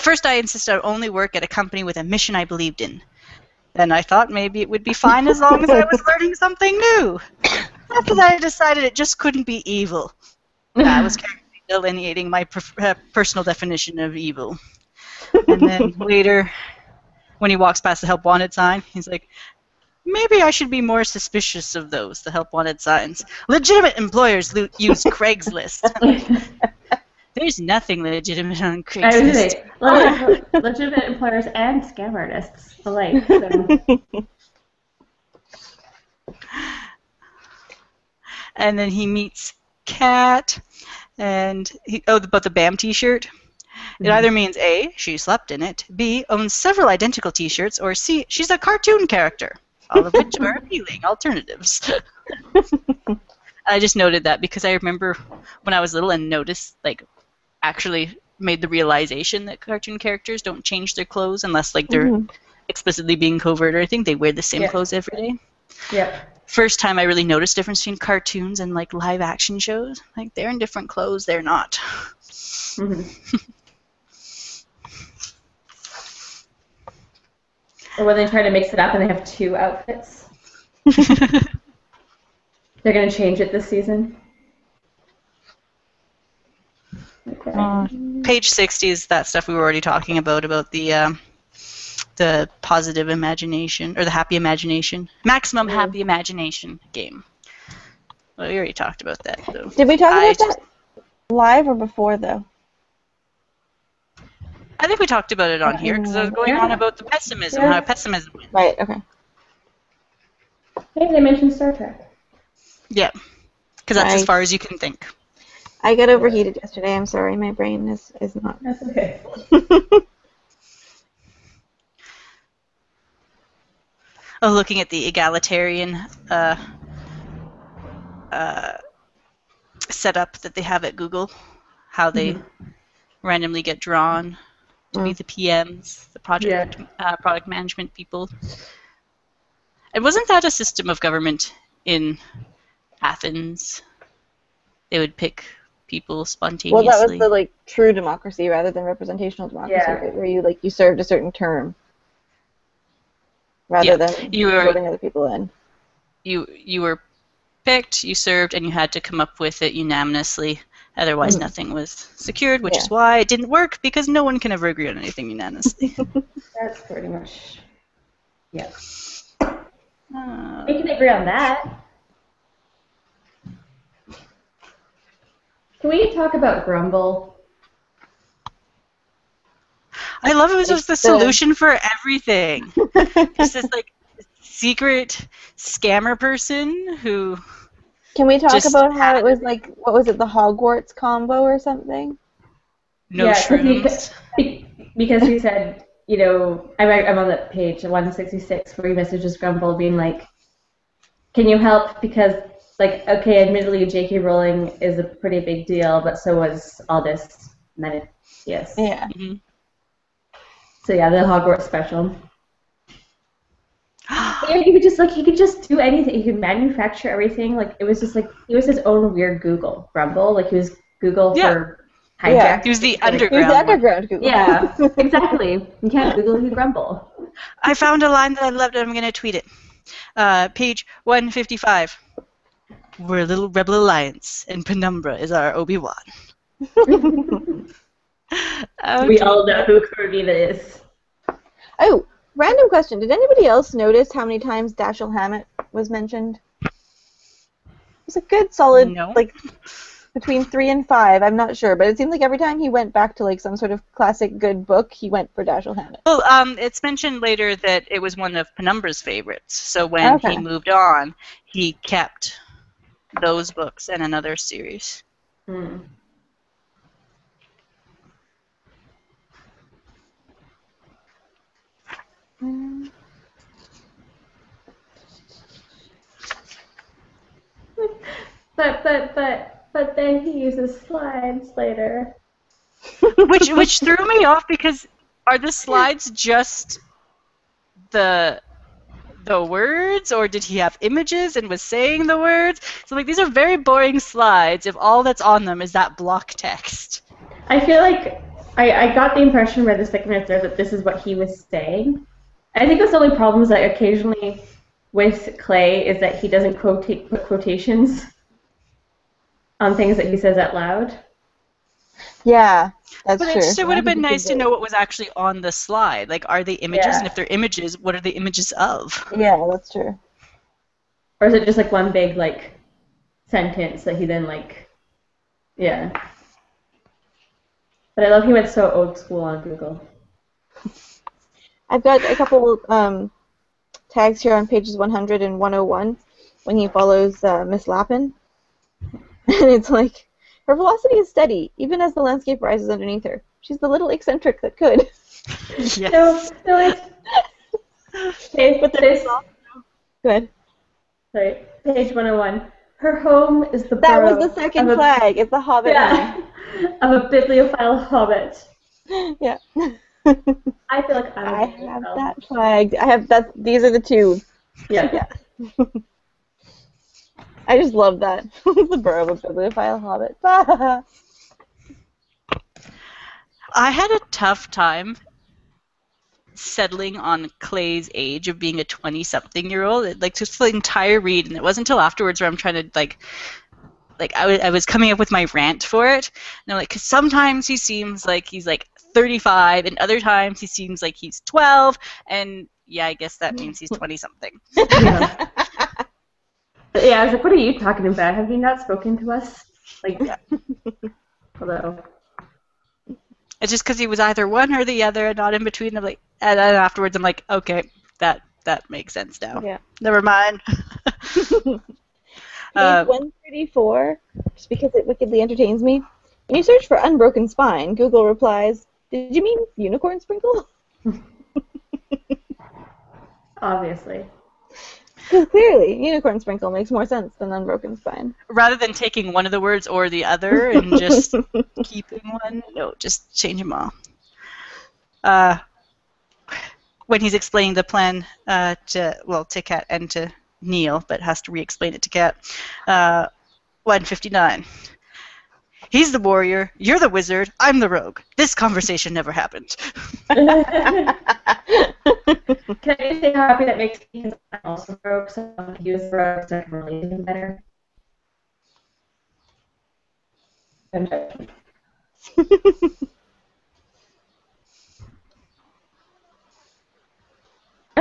first I insisted I would only work at a company with a mission I believed in. Then I thought maybe it would be fine as long as I was learning something new. After that I decided it just couldn't be evil. I was carefully delineating my personal definition of evil. And then later, when he walks past the Help Wanted sign, he's like, maybe I should be more suspicious of those, the Help Wanted signs. Legitimate employers use Craigslist. There's nothing legitimate on Craigslist. Legitimate employers and scam artists alike. So. And then he meets Kat, and about the BAM t-shirt. It either means A, she slept in it, B, owns several identical t-shirts, or C, she's a cartoon character, all of which are appealing alternatives. I just noted that because I remember when I was little and noticed, actually made the realization that cartoon characters don't change their clothes unless, they're explicitly being covert or anything. They wear the same clothes every day. Yeah. First time I really noticed the difference between cartoons and, live action shows. They're in different clothes, they're not. Or when they try to mix it up and they have two outfits. They're going to change it this season. Okay. Page 60 is that stuff we were already talking about the positive imagination, or the happy imagination. Maximum happy imagination game. Well, we already talked about that, though. Did we talk about that live or before, though? I think we talked about it on here, because I was going on about the pessimism, how pessimism wins. Right, okay. Hey, they mentioned Star Trek. Yeah, because that's as far as you can think. I got overheated yesterday, I'm sorry, my brain is not... That's okay. Looking at the egalitarian setup that they have at Google, how they randomly get drawn to be the PMs, the product management people. And wasn't that a system of government in Athens? They would pick people Well, that was spontaneously. the true democracy rather than representational democracy, right? Where you served a certain term rather than You were voting other people in. you were picked, you served, and you had to come up with it unanimously. Otherwise, nothing was secured, which is why it didn't work, because no one can ever agree on anything unanimously. That's pretty much. Yeah. We can agree on that. Can we talk about Grumble? I love it was just the solution for everything. It's this secret scammer person who. Can we talk about how it was what was it, the Hogwarts combo or something? No shrooms. Because he said, I'm on that page 166 where he messages Grumble being like, "Can you help? Because okay, admittedly, J.K. Rowling is a pretty big deal, but so was Aldous Medius." Yes. Yeah. Mm-hmm. So yeah, the Hogwarts special. He could just do anything. He could manufacture everything. It was just he was his own weird Google. Grumble. He was Google for hijack. Yeah. He was the underground. He was the underground Google. Yeah, exactly. You can't Google, you Grumble. I found a line that I loved, and I'm going to tweet it. Page 155. We're a little rebel alliance, and Penumbra is our Obi-Wan. We all know who Corvina is. Oh, random question. Did anybody else notice how many times Dashiell Hammett was mentioned? It was a good solid, between 3 and 5. I'm not sure, but it seemed like every time he went back to some sort of classic good book, he went for Dashiell Hammett. Well, it's mentioned later that it was one of Penumbra's favorites. So when he moved on, he kept those books and another series. Hmm. But then he uses slides later. Which threw me off, because are the slides just the words, or did he have images and was saying the words? So these are very boring slides if all that's on them is that block text. I feel like I got the impression by the second or third that this is what he was saying. I think that's the only problem is that occasionally with Clay is that he doesn't put quotations on things that he says out loud. Yeah, that's true. But it would have been nice to know what was actually on the slide. Are they images? And if they're images, what are the images of? Yeah, that's true. Or is it just one big sentence that he then yeah. But I love he went so old school on Google. I've got a couple tags here on pages 100 and 101 when he follows Miss Lappin. And it's her velocity is steady, even as the landscape rises underneath her. She's the little eccentric that could. Yes. No, Go ahead. Sorry, page 101. Her home is the That burrow was the second flag. It's the Hobbit one. Of a bibliophile hobbit. Yeah. I feel like I have that flagged. I have that. These are the two. Yeah. I just love that. The burrow of a bibliophile hobbit. I had a tough time settling on Clay's age of being a 20-something-year-old. Just the entire read, and it wasn't until afterwards where I'm trying to I was coming up with my rant for it, and I'm because sometimes he seems like he's 35, and other times he seems like he's 12, and yeah, I guess that means he's 20-something. Yeah. Yeah, I was what are you talking about? Have you not spoken to us? Hello. It's just because he was either one or the other, and not in between. And then afterwards, I'm okay, that makes sense now. Yeah. Never mind. Page 134, just because it wickedly entertains me. When you search for unbroken spine, Google replies, "Did you mean unicorn sprinkle?" Obviously. Because clearly, unicorn sprinkle makes more sense than unbroken spine. Rather than taking one of the words or the other and just keeping one, no, just change them all. When he's explaining the plan to Kat and to Neil, but has to re-explain it to Kat, 159. He's the warrior, you're the wizard, I'm the rogue. This conversation never happened. Can I just say how happy that makes me because I'm also broke, so he was broke, so I can relate to him better. I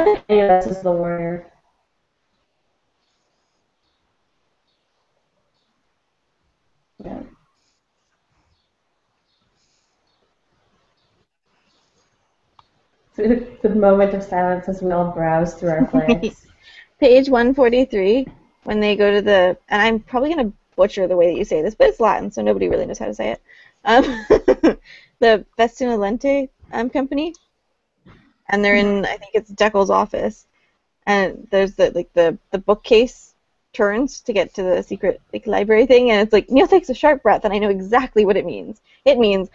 think any of us is the warrior. Yeah. The moment of silence as we all browse through our flags. Page 143, when they go to the, and I'm probably going to butcher the way that you say this, but it's Latin, so nobody really knows how to say it. The Vestinolente company, and they're in, I think it's Jekyll's office, and there's the bookcase turns to get to the secret library thing, and it's like, Neil takes a sharp breath, and I know exactly what it means. It means,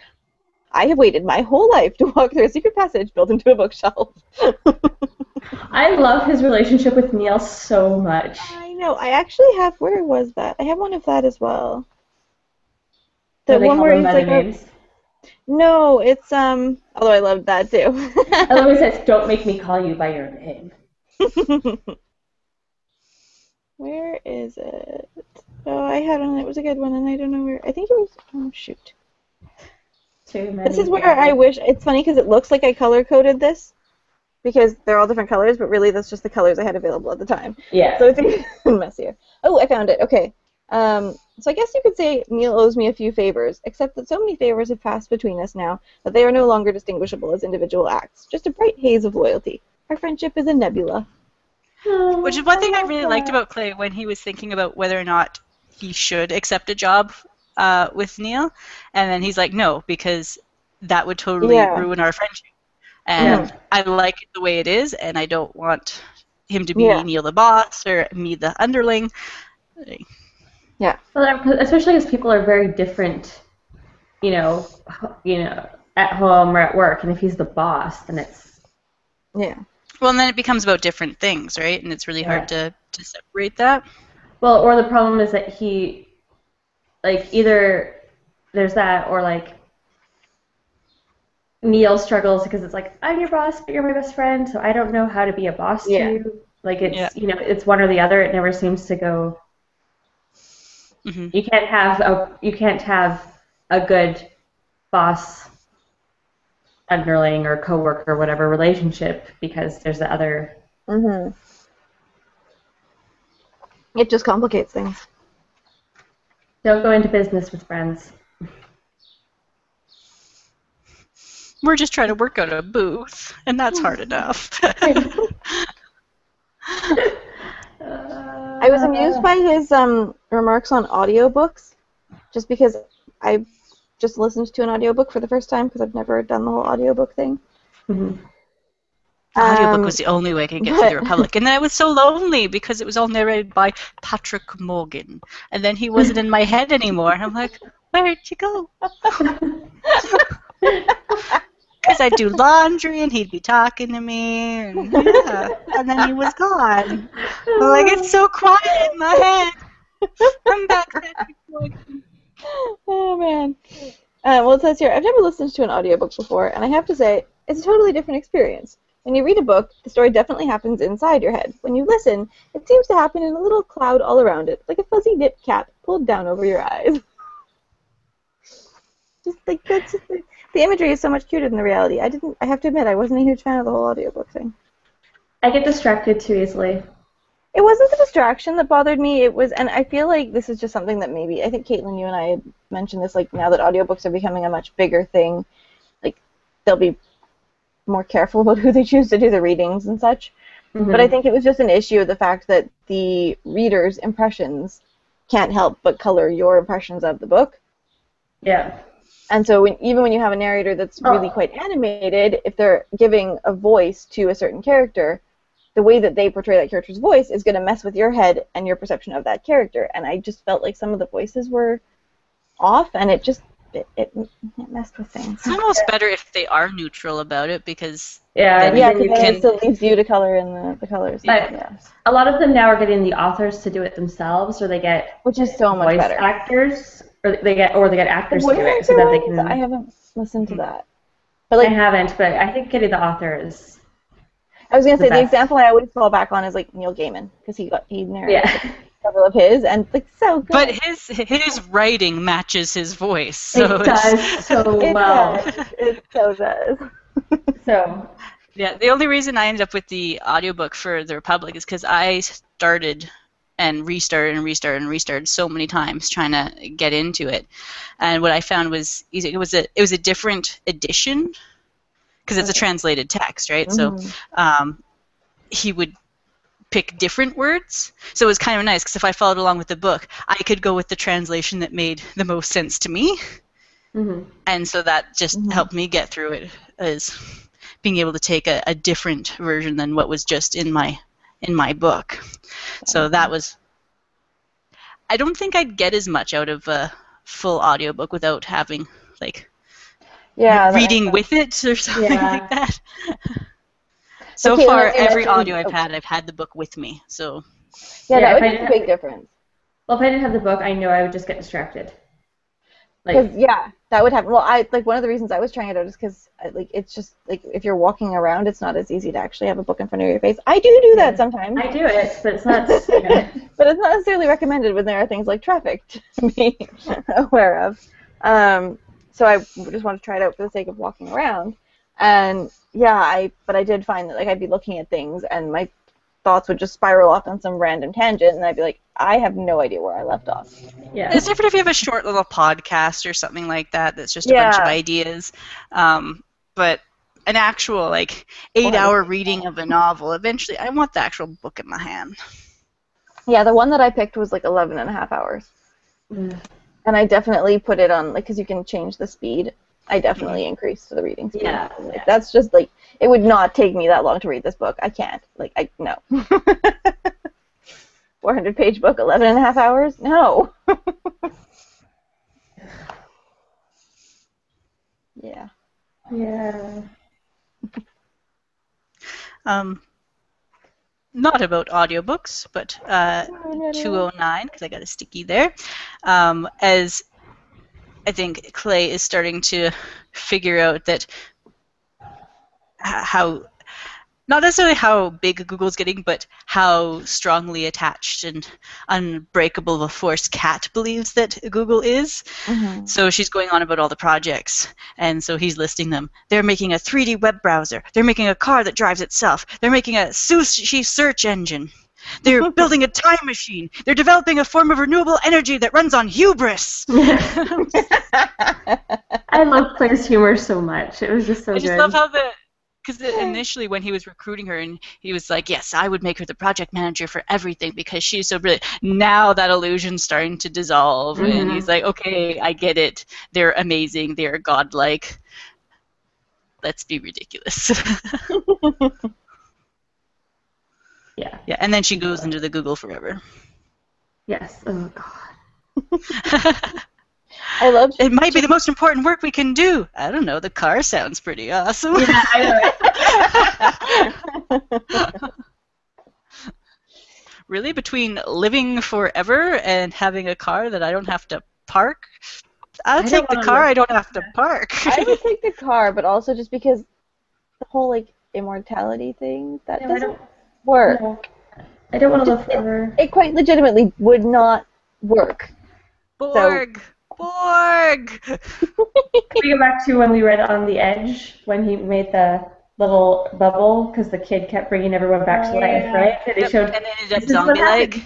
I have waited my whole life to walk through a secret passage built into a bookshelf. I love his relationship with Neil so much. I know. I actually have, where was that? I have one of that as well. The one where he's like, no, it's, although I loved that too. I love it says, don't make me call you by your name. Where is it? Oh, I had one. It was a good one, and I don't know where. I think it was, oh, shoot. This is where I wish, it's funny because it looks like I color-coded this, because they're all different colors, but really that's just the colors I had available at the time. Yeah. So it's even messier. Oh, I found it. Okay. So I guess you could say Neil owes me a few favors, except that so many favors have passed between us now that they are no longer distinguishable as individual acts, just a bright haze of loyalty. Our friendship is a nebula. Which is one thing I really liked about Clay when he was thinking about whether or not he should accept a job with Neil, and then he's like, no, because that would totally ruin our friendship. And I like it the way it is, and I don't want him to be Neil the boss or me the underling. Yeah. Well, especially as people are very different, you know, at home or at work, and if he's the boss, then it's Well, and then it becomes about different things, right? And it's really hard to separate that. Well, or the problem is that he, like, either there's that, or like Neil struggles because it's like, I'm your boss, but you're my best friend, so I don't know how to be a boss to you. Like, it's it's one or the other. It never seems to go. Mm-hmm. You can't have a good boss, underling, or coworker, or whatever relationship because there's the other. Mm-hmm. It just complicates things. Don't go into business with friends. We're just trying to work out a booth, and that's hard enough. I was amused by his remarks on audiobooks, just because I just listened to an audiobook for the first time because I've never done the whole audiobook thing. Mm-hmm. Audiobook was the only way I could get to the Republic. And then I was so lonely because it was all narrated by Patrick Morgan. And then he wasn't in my head anymore. And I'm like, where'd you go? Because I'd do laundry and he'd be talking to me. And and then he was gone. I'm like, it's so quiet in my head. I'm back, Patrick Morgan. Oh, man. Well, it says here, I've never listened to an audiobook before, and I have to say, it's a totally different experience. When you read a book, the story definitely happens inside your head. When you listen, it seems to happen in a little cloud all around it, like a fuzzy knit cap pulled down over your eyes. Just like that's just, the imagery is so much cuter than the reality. I have to admit, I wasn't a huge fan of the whole audiobook thing. I get distracted too easily. It wasn't the distraction that bothered me. It was, and I feel like this is just something that maybe, I think Caitlin, you and I had mentioned this, like now that audiobooks are becoming a much bigger thing, like they'll be more careful about who they choose to do the readings and such. Mm-hmm. But I think it was just an issue of the fact that the reader's impressions can't help but color your impressions of the book. Yeah. And so even when you have a narrator that's really quite animated, if they're giving a voice to a certain character, the way that they portray that character's voice is going to mess with your head and your perception of that character. And I just felt like some of the voices were off, and it just it messed with things. It's almost better if they are neutral about it, because then it still leaves you to color in the colors. A lot of them now are getting the authors to do it themselves, or they get which is so much voice better. actors or they get The actors to voice do it actor so that they ones, can. I haven't listened to that. But like, I haven't, but I think getting the author is I was gonna the say the best. example I always fall back on is like Neil Gaiman because he narrated Yeah, several of his and like so good. But his writing matches his voice, so it does so It well. does. It so does. So Yeah, the only reason I ended up with the audiobook for The Republic is because I started and restarted so many times trying to get into it, and what I found was easy. It was a different edition because it's a translated text, right? So he would pick different words, so it was kind of nice because if I followed along with the book, I could go with the translation that made the most sense to me, and so that just helped me get through it as being able to take a different version than what was just in my book. So that was. I don't think I'd get as much out of a full audiobook without having like reading with it or something like that. So Caitlin, far, as you every mentioned- audio I've had the book with me. So that would make a big difference. Well, if I didn't have the book, I know I would just get distracted. Because that would happen. Well, I like one of the reasons I was trying it out is because like it's just like if you're walking around, it's not as easy to actually have a book in front of your face. I do that sometimes. I do it, but it's not. But it's not necessarily recommended when there are things like traffic to be aware of. So I just want to try it out for the sake of walking around. And but I did find that like I'd be looking at things and my thoughts would just spiral off on some random tangent, and I'd be like, I have no idea where I left off. Yeah. It's different if you have a short little podcast or something like that that's just a bunch of ideas. But an actual like 8-hour reading of a novel, eventually I want the actual book in my hand. Yeah, the one that I picked was like 11 and a half hours. And I definitely put it on, like, because you can change the speed. I definitely increased the reading speed. Yeah. Like, that's just, like, it would not take me that long to read this book. I can't. Like, no. 400-page book, 11 and a half hours? No. Yeah. Yeah. Not about audiobooks, but 209, because I got a sticky there. As I think Clay is starting to figure out that how, not necessarily how big Google's getting, but how strongly attached and unbreakable of a force Kat believes that Google is. So she's going on about all the projects, and so he's listing them. They're making a 3D web browser. They're making a car that drives itself. They're making a sushi search engine. They're building a time machine. They're developing a form of renewable energy that runs on hubris. I love Claire's humor so much. It was just so good. I just love how because initially when he was recruiting her and he was like, yes, I would make her the project manager for everything because she's so brilliant. Now that illusion's starting to dissolve and he's like, okay, I get it. They're amazing. They're godlike. Let's be ridiculous. Yeah. Yeah, and then she goes into the Google forever. Yes. Oh, God. I love it might be the most important work we can do. I don't know. The car sounds pretty awesome. Yeah, I know it. Really? Between living forever and having a car that I don't have to park? I'll take the car I don't have to park. I would take the car, but also just because the whole, like, immortality thing, that doesn't work. No. I don't want to live forever. It quite legitimately would not work. Borg! Borg! Can we go back to when we read On the Edge, when he made the little bubble, because the kid kept bringing everyone back to life, right? And they showed, and then ended up zombie-like.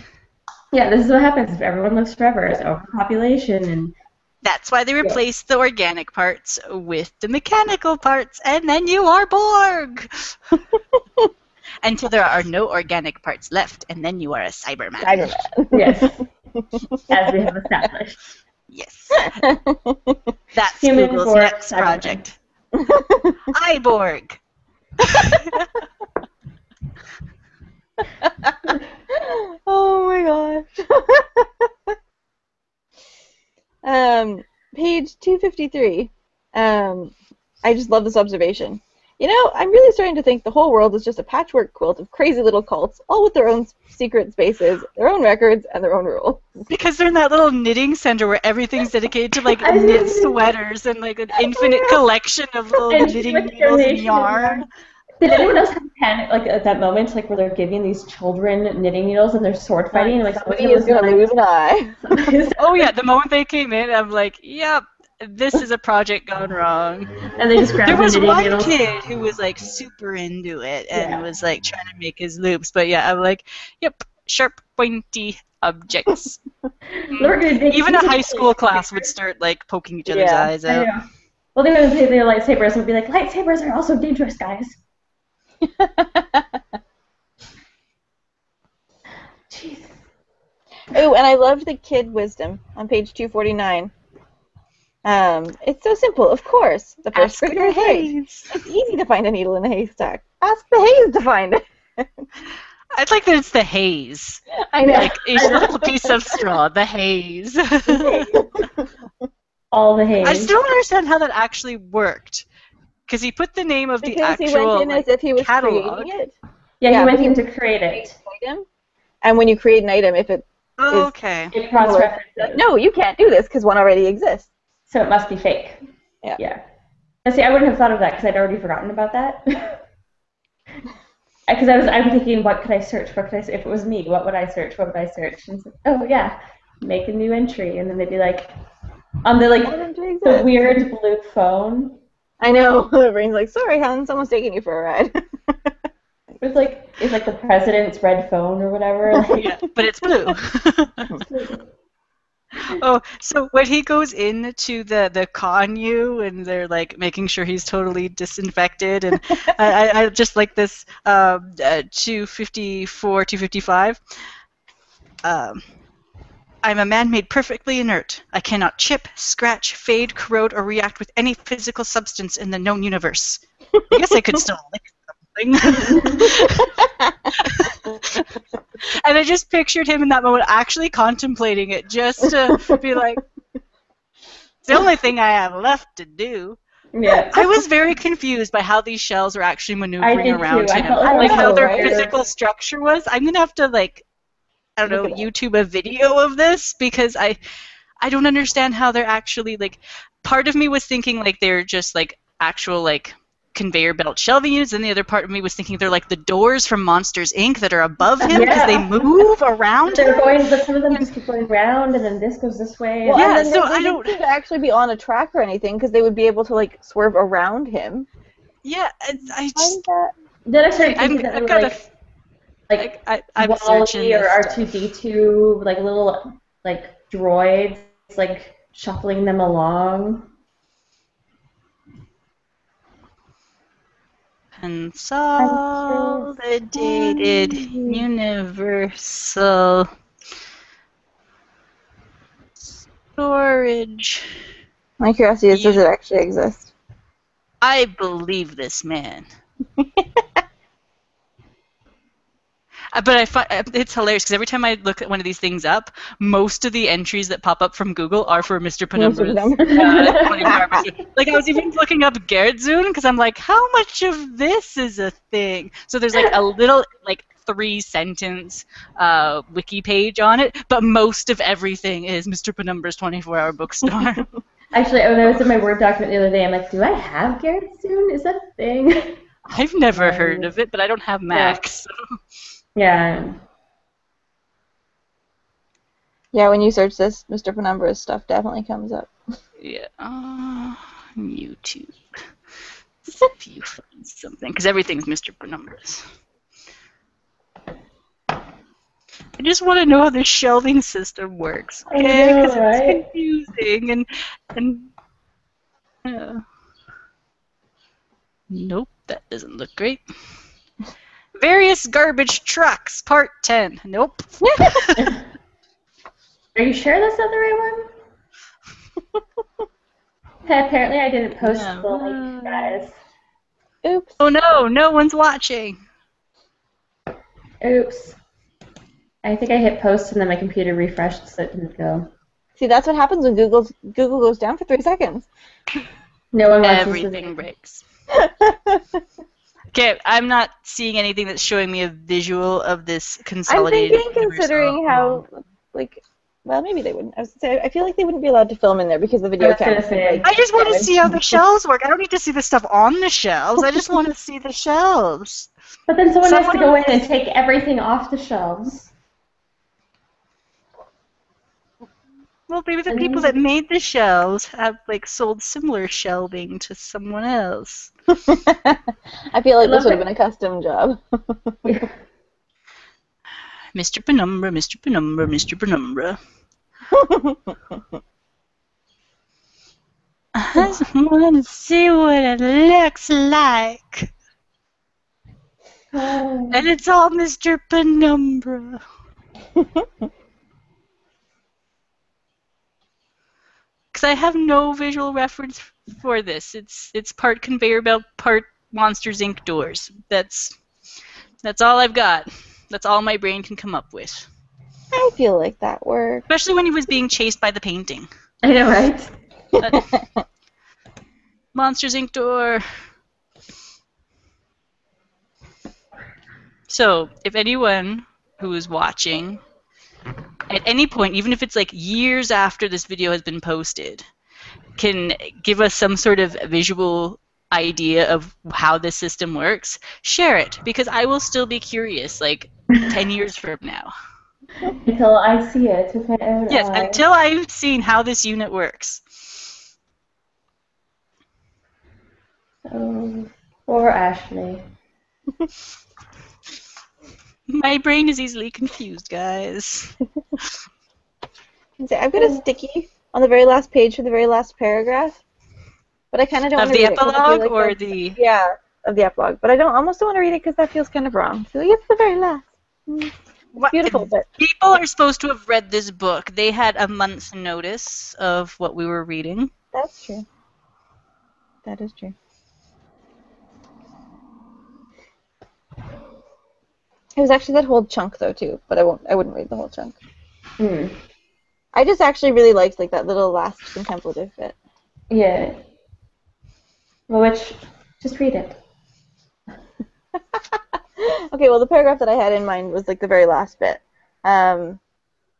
Yeah, this is what happens if everyone lives forever. It's overpopulation, and that's why they replaced the organic parts with the mechanical parts, and then you are Borg! Until there are no organic parts left, and then you are a Cyberman. Yes. As we have established. Yes. That's Human Google's Borg next project. iBorg. Oh my gosh. Page 253. I just love this observation. You know, I'm really starting to think the whole world is just a patchwork quilt of crazy little cults, all with their own secret spaces, their own records, and their own rules. Because they're in that little knitting center where everything's dedicated to like knit sweaters and like an infinite collection of little knitting needles and yarn. Did anyone else have panic like at that moment, like where they're giving these children knitting needles and they're sword fighting? And, like somebody is gonna lose an eye. Oh yeah, the moment they came in, I'm like, yep. This is a project gone wrong. And they just grabbed There was one needles. kid who was like super into it and was like trying to make his loops, but yeah, I'm like, yep, sharp, pointy objects. Even a high school class would start like poking each other's eyes out. Well, they would say their lightsabers would be like, lightsabers are also dangerous, guys. Jeez. Oh, and I loved the kid wisdom on page 249. It's so simple, of course. The first grader is right. It's easy to find a needle in a haystack. Ask the haze to find it. I'd like that it's the haze. I know. Like each little piece of straw, the haze. All the haze. I just don't understand how that actually worked. Because he put the name of the actual he went in as if he was catalog. creating it. Yeah, he went in to create it. And when you create an item, if it it cross-references. No, you can't do this because one already exists. So it must be fake. Yeah. And see, I wouldn't have thought of that because I'd already forgotten about that. Because I'm thinking, what could I search? What could I search? If it was me, what would I search? What would I search? And so, oh yeah, make a new entry, and then they'd be like, on the weird blue phone. I know. The brain's like, sorry, hon, someone's taking you for a ride. It's like the president's red phone or whatever. Like, yeah, but it's blue. Oh, so when he goes into the connu and they're like making sure he's totally disinfected, and I just like this 254, 255. I'm a man made perfectly inert. I cannot chip, scratch, fade, corrode, or react with any physical substance in the known universe. I guess I could still lick something. And I just pictured him in that moment actually contemplating it, just to be like, it's the only thing I have left to do. Yeah. I was very confused by how these shells are actually maneuvering around him. Like how their physical structure was. I'm going to have to, like, I don't know, YouTube a video of this, because I don't understand how they're actually, like, part of me was thinking, like, they're just, like, actual, like, conveyor belt shelving units, and the other part of me was thinking they're like the doors from Monsters, Inc. that are above him because they move around. They're going, but some of them just keep going round, and then this goes this way. Well, yeah, so I don't seem to actually be on a track or anything because they would be able to like swerve around him. Yeah, I just. Then I started thinking I'm Wall-E or R2D2, like little like droids, like shuffling them along. Consolidated Universal Storage. My curiosity is, does it actually exist? I believe this man. But I find it's hilarious because every time I look at one of these things up, most of the entries that pop up from Google are for Mr. Penumbra's 24-hour. Like, I was even looking up Gerdzun because I'm like, how much of this is a thing? So there's like a little, like, 3-sentence wiki page on it, but most of everything is Mr. Penumbra's 24-hour bookstore. Actually, when I was in my Word document the other day, I'm like, do I have Gerdzun? Is that a thing? I've never heard of it, but I don't have Mac, so... Yeah. Yeah, when you search this, Mr. Penumbra's stuff definitely comes up. Yeah. YouTube. See if you find something, because everything's Mr. Penumbra's. I just want to know how the shelving system works, okay? Because it's confusing and nope, that doesn't look great. Various garbage trucks, part 10. Nope. Are you sure that's not the right one? Apparently I didn't post the link, guys. Oops. Oh no, no one's watching. Oops. I think I hit post and then my computer refreshed so it didn't go. See, that's what happens when Google goes down for 3 seconds. No one wants Everything breaks. Okay, I'm not seeing anything that's showing me a visual of this I'm consolidated thinking, universe considering along. how, like, well, maybe they wouldn't. I feel like they wouldn't be allowed to film in there because the I video was gonna camera could, say. like, I just want to damage. see how the shelves work. I don't need to see the stuff on the shelves. I just want to see the shelves. But then someone has to Someone go in and take everything off the shelves. Well, maybe the people that made the shelves have like sold similar shelving to someone else. I feel like this would have it. been a custom job. Mr. Penumbra, Mr. Penumbra, Mr. Penumbra. I just want to see what it looks like. And it's all Mr. Penumbra. Because I have no visual reference for this. It's part conveyor belt, part Monsters Inc. doors. That's all I've got. That's all my brain can come up with. I feel like that works. Especially when he was being chased by the painting. I know, right? Monsters Inc. door. So, if anyone who is watching, at any point, even if it's like years after this video has been posted, can give us some sort of visual idea of how this system works, share it, because I will still be curious, like 10 years from now. Until I see it with my own Yes, eyes. until I've seen how this unit works. Oh, poor Ashley. My brain is easily confused, guys. I've got a sticky on the very last page for the very last paragraph, but I kind of don't want Of to the read it 'cause I feel epilogue like or that's- the... Yeah, of the epilogue. But I almost don't want to read it because that feels kind of wrong. So it's the very last. It's beautiful, but... People are supposed to have read this book. They had a month's notice of what we were reading. That's true. That is true. It was actually that whole chunk though too, but I wouldn't read the whole chunk. I just actually really liked like that little last contemplative bit. Yeah. Well, just read it. Okay, well the paragraph that I had in mind was like the very last bit. Where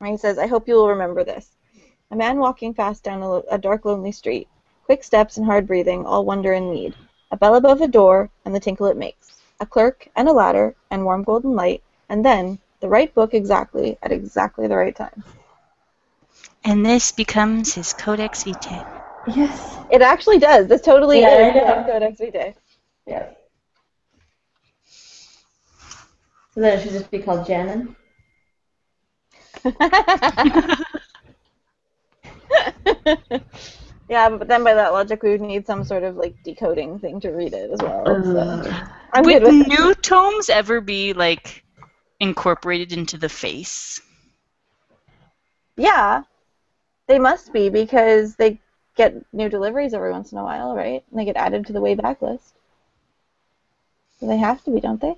he says, "I hope you will remember this. A man walking fast down a dark, lonely street. Quick steps and hard breathing, all wonder and need. A bell above a door, and the tinkle it makes. A clerk, and a ladder, and warm golden light, and then the right book exactly, at exactly the right time." And this becomes his Codex Vitae. Yes. It actually does. This totally Yeah, is I know. Codex Vitae. Yeah. So then it should just be called Janin. Yeah, but then by that logic, we would need some sort of like decoding thing to read it as well. So I'm Would good with new tomes ever be like incorporated into the face? Yeah, they must be because they get new deliveries every once in a while, right? And they get added to the way back list. So they have to be, don't they?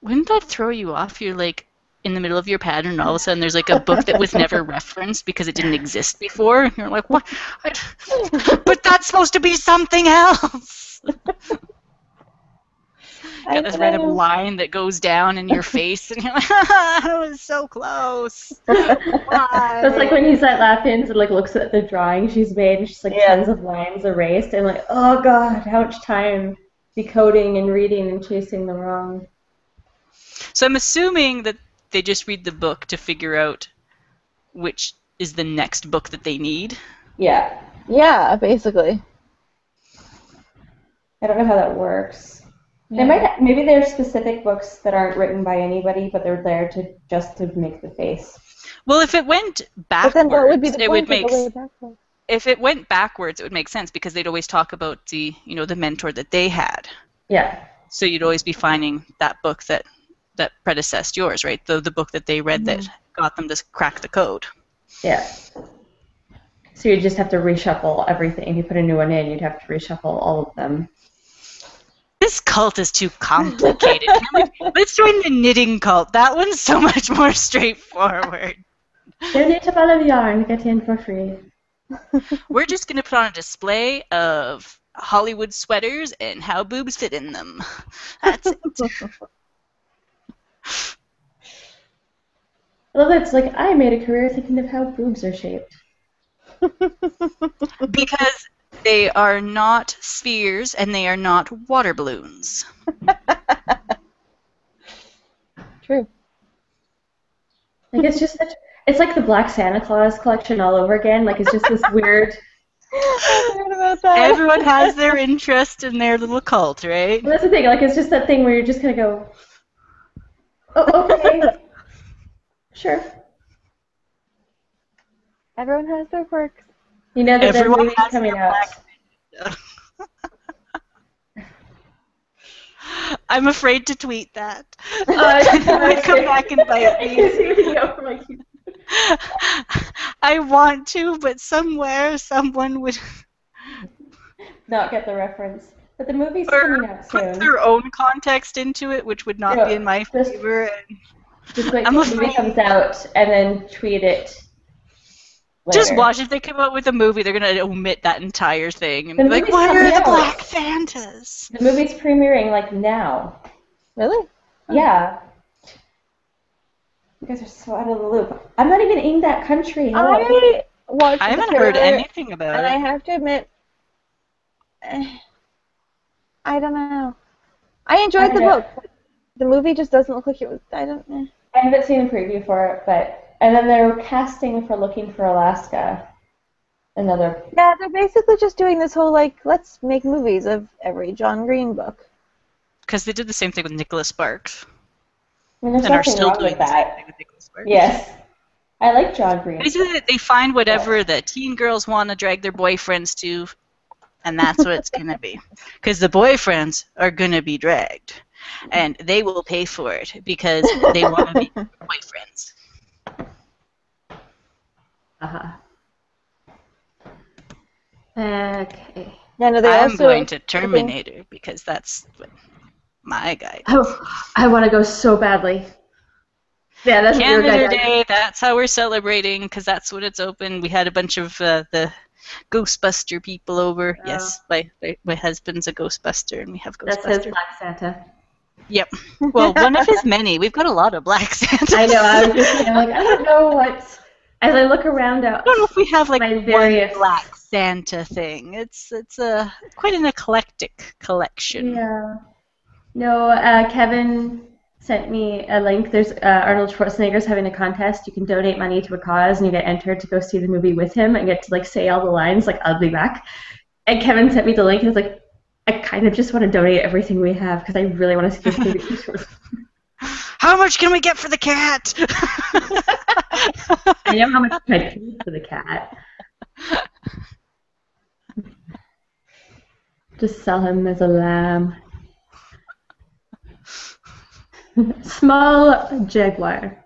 Wouldn't that throw you off? You're like in the middle of your pattern, and all of a sudden there's like a book that was never referenced because it didn't exist before. And you're like, what? But that's supposed to be something else. Got this random line that goes down in your face, and you're like, I was so close. Why? That's like when he's at Lapins and like looks at the drawing she's made and she's like tons of lines erased and like, oh god, how much time decoding and reading and chasing them wrong. So I'm assuming that they just read the book to figure out which is the next book that they need. Yeah. Yeah, basically. I don't know how that works. They might maybe there's specific books that aren't written by anybody, but they're there to make the face. Well, if it went backwards, But then what would be the it point would of make. the way backwards? If it went backwards, it would make sense because they'd always talk about the mentor that they had. Yeah. So you'd always be finding that book that predecessed yours, right? The book that they read that got them to crack the code. Yeah. So you just have to reshuffle everything. If you put a new one in, you'd have to reshuffle all of them. This cult is too complicated. Let's join the knitting cult. That one's so much more straightforward. Donate a ball of yarn, get in for free. We're just going to put on a display of Hollywood sweaters and how boobs fit in them. That's it. Well, it's like I made a career thinking of how boobs are shaped. Because they are not spheres and they are not water balloons. True. Like it's like the Black Santa Claus collection all over again. Like it's just this weird. I heard about that. Everyone has their interest in their little cult, right? Well, that's the thing. Like it's just that thing where you're just gonna go. Oh, okay. Sure. Everyone has their quirks. You know that their Everyone movie's has coming their out. Black I'm afraid to tweet that. It might come back and bite me. I want to, but somewhere someone would not get the reference. But the movie's or coming out put soon. their own context into it, which would not be in my favor. Just wait I'm till the movie afraid- comes out and then tweet it. Later. Just watch. If they come out with a movie, they're going to omit that entire thing. And The be like, movie's why coming are the out. Black Santas? The movie's premiering like now. Really? Yeah. You guys are so out of the loop. I'm not even in that country. Hello. I watched I the haven't heard trailer, anything about and I it. have to admit, I don't know. I enjoyed the book. But the movie just doesn't look like it was. I don't know. I haven't seen a preview for it, but and then they're casting for Looking for Alaska. Another. Yeah, they're basically just doing this whole like, let's make movies of every John Green book. Because they did the same thing with Nicholas Sparks. I mean, there's And are nothing still wrong doing with the same that. thing with Nicholas Sparks. Yes, I like John Green. Basically, they find whatever the teen girls want to drag their boyfriends to, and that's what it's going to be. Because the boyfriends are going to be dragged, and they will pay for it because they want to be boyfriends. Uh-huh. Okay. Yeah, no, they I'm also going to Terminator because that's what my guy does. Oh, I want to go so badly. Yeah, that's what your guy Canada does. Day, that's how we're celebrating because that's what it's open. We had a bunch of the Ghostbuster people over. Oh. Yes, my husband's a Ghostbuster, and we have That says Ghostbuster. Black Santa. Yep. Well, one of his many. We've got a lot of Black Santas. I know. I was just saying, like, I don't know what. As I look around out, I don't know if we have like my one various- Black Santa thing. It's a quite an eclectic collection. Yeah. No, Kevin sent me a link. There's Arnold Schwarzenegger's having a contest. You can donate money to a cause, and you get entered to go see the movie with him and get to like say all the lines like "I'll be back." And Kevin sent me the link, and it's like, I kind of just want to donate everything we have because I really want to see this movie. How much can we get for the cat? I know how much I paid for the cat. Just sell him as a lamb. Small jaguar.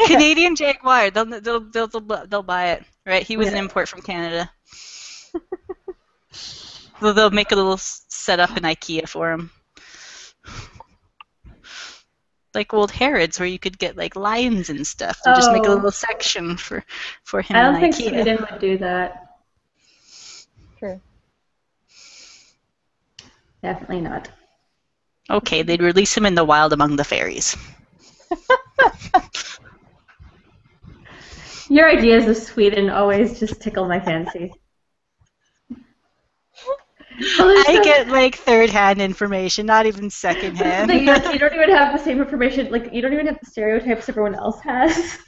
Canadian Jaguar. They'll buy it. Right? He was an import from Canada. They'll make a little setup in IKEA for him. Like old Harrods, where you could get like lions and stuff. They'll just make a little section for him. I don't in think IKEA. Sweden would do that. True. Definitely not. Okay, they'd release him in the wild among the fairies. Your ideas of Sweden always just tickle my fancy. I get like third-hand information, not even second-hand. You don't even have the same information. Like you don't even have the stereotypes everyone else has.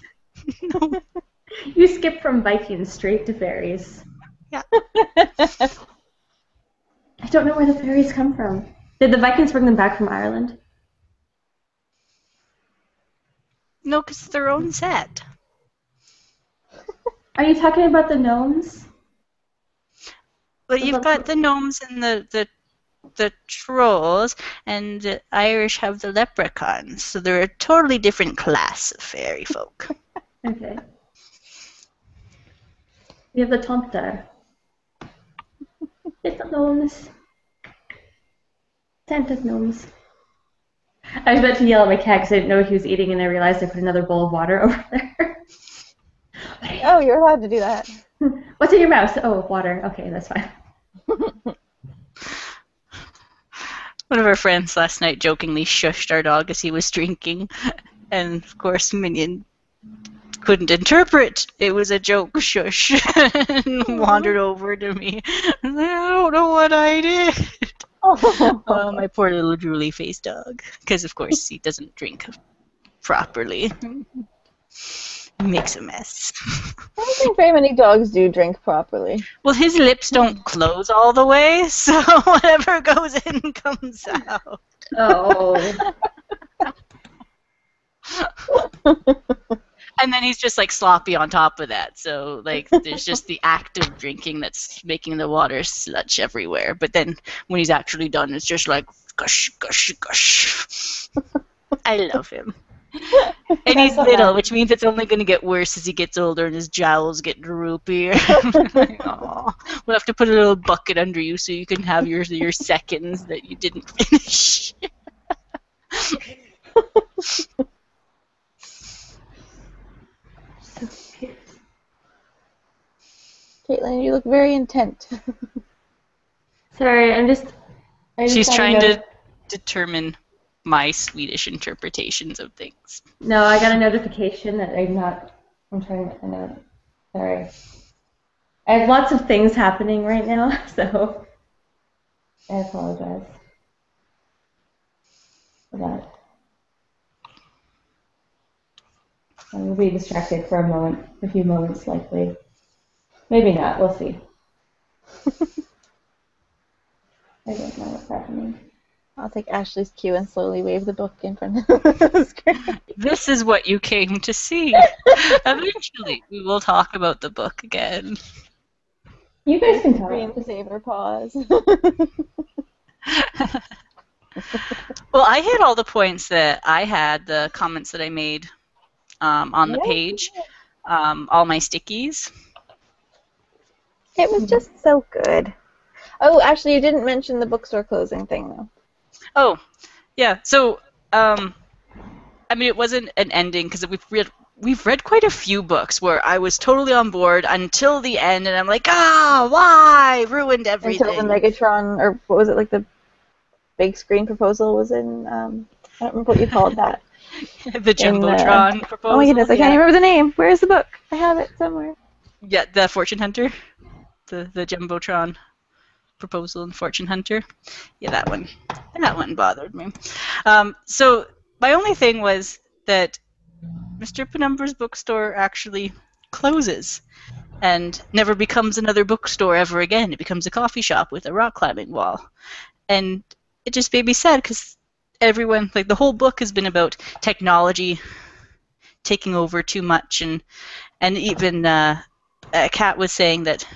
No. You skip from Vikings straight to fairies. Yeah. I don't know where the fairies come from. Did the Vikings bring them back from Ireland? No, because it's their own set. Are you talking about the gnomes? But you've got the gnomes and the trolls, and the Irish have the leprechauns, so they're a totally different class of fairy folk. Okay. We have the Tomter. Little gnomes. Santa's gnomes. I was about to yell at my cat because I didn't know what he was eating, and I realized I put another bowl of water over there. Oh, you're allowed to do that. What's in your mouth? Oh, water. Okay, that's fine. One of our friends last night jokingly shushed our dog as he was drinking, and of course Minion couldn't interpret it was a joke shush and wandered over to me. I was like, I don't know what I did. My poor little drooly faced dog, because of course he doesn't drink properly. He makes a mess. I don't think very many dogs do drink properly. Well, his lips don't close all the way, so whatever goes in comes out. Oh. And then he's just like sloppy on top of that. So like there's just the act of drinking that's making the water sludge everywhere. But then when he's actually done, it's just like gush, gush, gush. I love him. And he's little, which means it's only going to get worse as he gets older and his jowls get droopier. We'll have to put a little bucket under you so you can have your seconds that you didn't finish. Caitlin, you look very intent. Sorry, I just She's trying to determine my Swedish interpretations of things. No, I got a notification that I'm trying to find out. Sorry. I have lots of things happening right now, so I apologize for that. I will be distracted for a few moments likely. Maybe not, we'll see. I don't know what's happening. I'll take Ashley's cue and slowly wave the book in front of the screen. This is what you came to see. Eventually, we will talk about the book again. You guys can talk. Screensaver pause. Well, I hit all the points that I had, the comments that I made on the page, all my stickies. It was just so good. Oh, actually, you didn't mention the bookstore closing thing, though. Oh, yeah. So, I mean, it wasn't an ending because we've read quite a few books where I was totally on board until the end, and I'm like, why? Ruined everything. Until the Megatron, or what was it, like the big screen proposal was in, I don't remember what you called that. The Jumbotron proposal. Oh my goodness, I can't remember the name. Where's the book? I have it somewhere. Yeah, the Fortune Hunter. The Jumbotron proposal in Fortune Hunter. Yeah, that one. That one bothered me. So my only thing was that Mr. Penumbra's bookstore actually closes and never becomes another bookstore ever again. It becomes a coffee shop with a rock climbing wall. And it just made me sad because everyone, like the whole book has been about technology taking over too much, and even Kat was saying that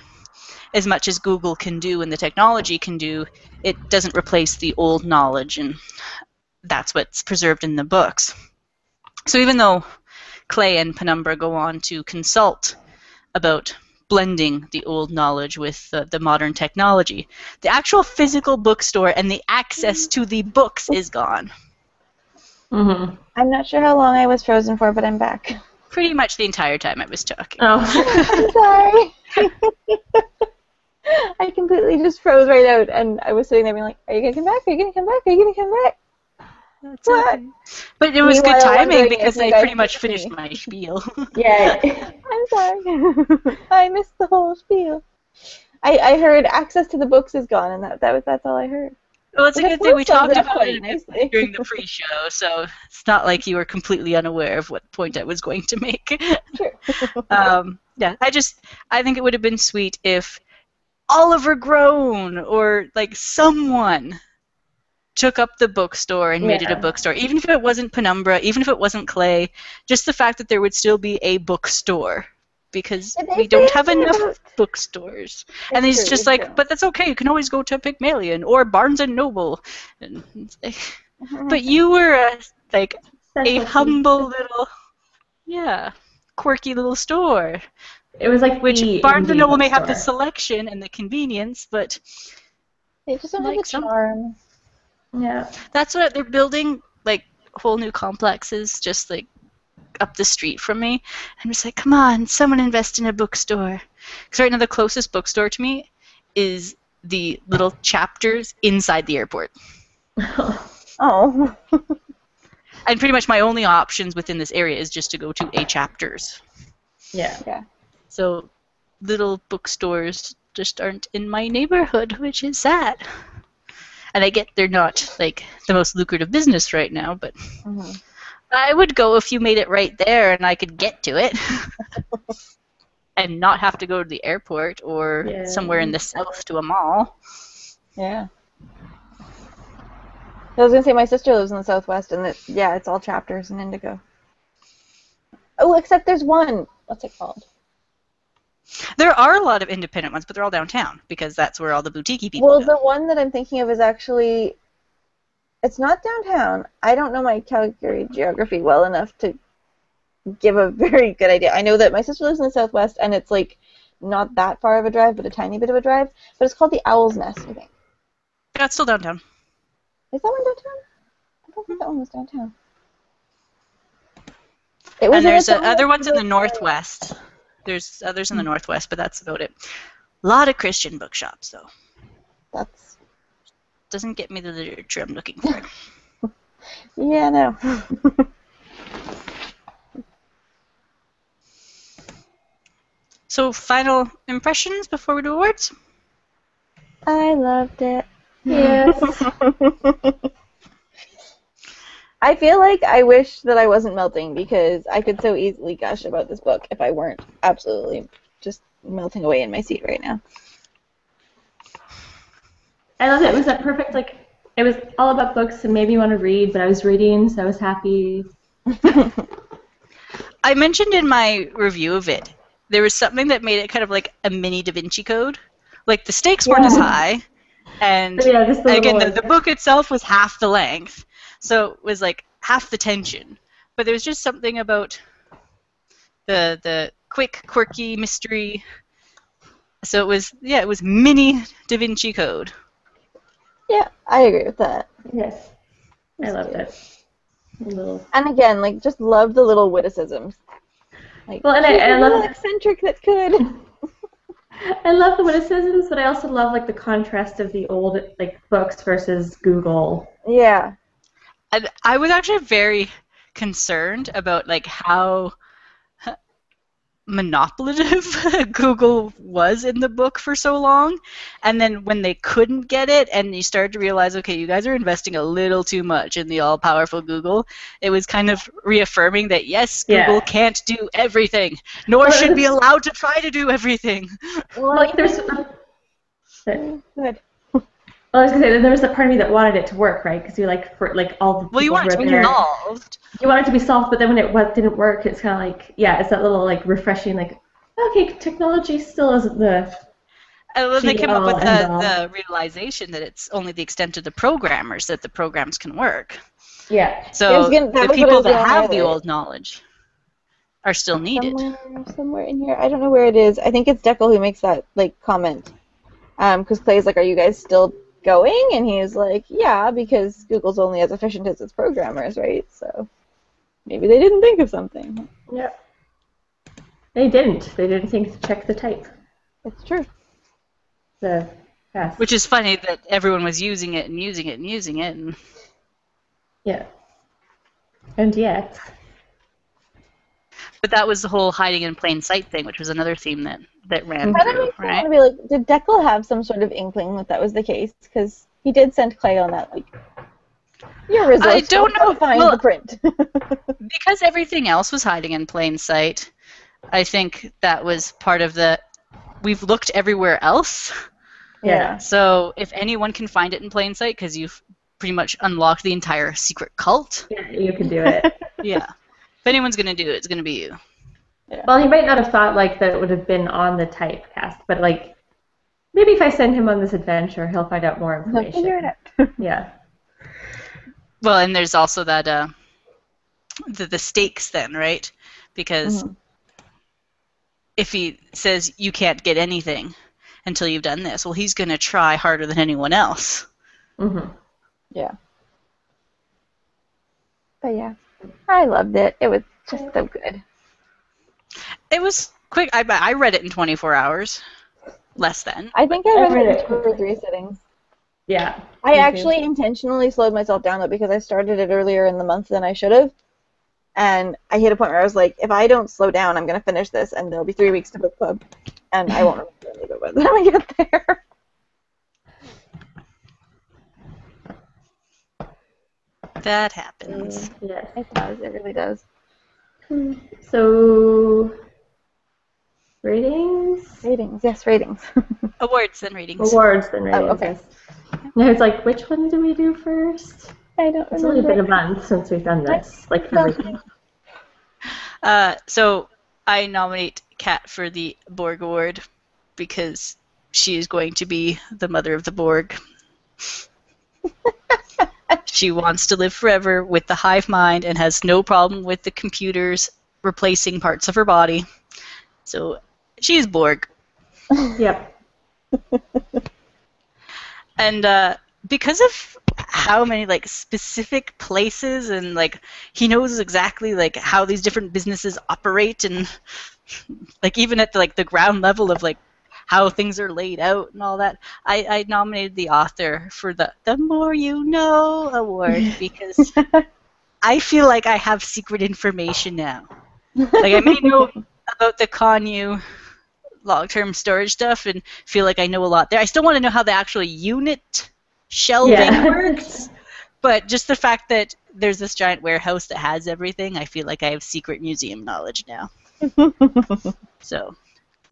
as much as Google can do and the technology can do, it doesn't replace the old knowledge, and that's what's preserved in the books. So even though Clay and Penumbra go on to consult about blending the old knowledge with the modern technology, the actual physical bookstore and the access to the books is gone. Mm-hmm. I'm not sure how long I was frozen for, but I'm back. Pretty much the entire time I was talking. Oh. I'm sorry. I completely just froze right out, and I was sitting there being like, are you going to come back? Are you going to come back? Are you going to come back? That's what? But it was good timing because I pretty much finished my spiel. Yeah. I'm sorry. I missed the whole spiel. I heard access to the books is gone, and that's all I heard. Well, it's a good thing we talked about it nicely during the pre-show, so it's not like you were completely unaware of what point I was going to make. Sure. Yeah, I think it would have been sweet if Oliver Groan or like someone took up the bookstore and made it a bookstore, even if it wasn't Penumbra, even if it wasn't Clay, just the fact that there would still be a bookstore, because we don't have enough bookstores. And he's just like, but that's okay, you can always go to Pygmalion or Barnes & Noble. And it's like, but you were a humble little, quirky little store. It was like which Barnes & Noble may have the selection and the convenience, but they just don't have the charm. Yeah. That's what they're building, like whole new complexes just like up the street from me. I'm just like, come on, someone invest in a bookstore. Because right now the closest bookstore to me is the little chapters inside the airport. Oh. And pretty much my only options within this area is just to go to A chapters. Yeah. So little bookstores just aren't in my neighborhood, which is sad. And I get they're not like the most lucrative business right now, but I would go if you made it right there and I could get to it. And not have to go to the airport or somewhere in the south to a mall. Yeah. I was going to say my sister lives in the Southwest, and it's all chapters in Indigo. Oh, except there's one. What's it called? There are a lot of independent ones, but they're all downtown because that's where all the boutique people Well, go. the one that I'm thinking of is actually, it's not downtown. I don't know my Calgary geography well enough to give a very good idea. I know that my sister lives in the Southwest, and it's like not that far of a drive, but a tiny bit of a drive. But it's called the Owl's Nest, I think. Yeah, it's still downtown. Is that one downtown? I don't think that one was downtown. It was and there's other ones in the Northwest. There's others in the Northwest, but that's about it. A lot of Christian bookshops, though. That's doesn't get me the literature I'm looking for. Yeah, no. So, final impressions before we do awards? I loved it. Yes. I feel like I wish that I wasn't melting because I could so easily gush about this book if I weren't absolutely just melting away in my seat right now. I loved it. It was that perfect, like, it was all about books and made me want to read, but I was reading, so I was happy. I mentioned in my review of it, there was something that made it kind of like a mini Da Vinci Code. Like, the stakes weren't as high, and again, the book itself was half the length, so it was like half the tension. But there was just something about the quick, quirky mystery. So it was mini Da Vinci Code. Yeah, I agree with that. Yes. I loved it. And again, like, just loved the little witticisms. Like, well, and I love eccentric that could. I love the witticisms, but I also love like the contrast of the old like books versus Google. Yeah. I was actually very concerned about like how manipulative Google was in the book for so long, and then when they couldn't get it and you started to realize, okay, you guys are investing a little too much in the all-powerful Google, it was kind of reaffirming that yes, Google can't do everything, nor should be allowed to try to do everything. Well, like there's good. Well, I was gonna say there was a part of me that wanted it to work, right? Because you like for like all the people you want it to be solved. You want it to be solved, but then when it didn't work, it's kind of like it's that little like refreshing like okay, technology still isn't the. And then they came up with the realization that it's only the extent of the programmers that the programs can work. Yeah. So the people that have the old knowledge are still needed. Somewhere in here, I don't know where it is. I think it's Deckel who makes that like comment, because Clay's like, "Are you guys still going?" And he's like, "Yeah, because Google's only as efficient as its programmers, right?" So maybe they didn't think of something. Yeah. They didn't think to check the type. It's true. Which is funny that everyone was using it and using it and using it. And... yeah. And yet. But that was the whole hiding in plain sight thing, which was another theme that ran through, right? Be like, did Deckel have some sort of inkling that was the case? Because he did send Clay on that, like, you're resourceful. I don't know. Find the print. Because everything else was hiding in plain sight, I think that was part of we've looked everywhere else. Yeah. So if anyone can find it in plain sight, because you've pretty much unlocked the entire secret cult. Yeah, you can do it. Yeah. If anyone's going to do it, it's going to be you. Yeah. Well, he might not have thought like that it would have been on the typecast, but like maybe if I send him on this adventure, he'll find out more information. He'll figure it out. Yeah. Well, and there's also that the stakes then, right? Because if he says you can't get anything until you've done this, well, he's going to try harder than anyone else. Mm-hmm. Yeah. But yeah, I loved it. It was just so good. It was quick. I read it in 24 hours. Less than. I think I read it in 2 or 3 sittings. Yeah. I me too. actually intentionally slowed myself down though because I started it earlier in the month than I should have. And I hit a point where I was like, if I don't slow down, I'm going to finish this, and there'll be 3 weeks to book club, and I won't remember any of it by the time I get there. That happens. Yes. It does. It really does. So, ratings? Ratings. Yes, ratings. Awards and ratings. Awards and ratings, Oh, okay. yes. And I was like, which one do we do first? I don't It's only remember. been a month since we've done this, like everything. So I nominate Kat for the Borg Award because she is going to be the mother of the Borg. She wants to live forever with the hive mind and has no problem with the computers replacing parts of her body. So she's Borg. Yep. And because of how many like specific places and like he knows exactly like how these different businesses operate and like even at the ground level of like how things are laid out and all that, I nominated the author for the More You Know award because I feel like I have secret information now. Like I may know about the Connu long-term storage stuff and feel like I know a lot there. I still want to know how the actual unit shelving works, but just the fact that there's this giant warehouse that has everything, I feel like I have secret museum knowledge now. So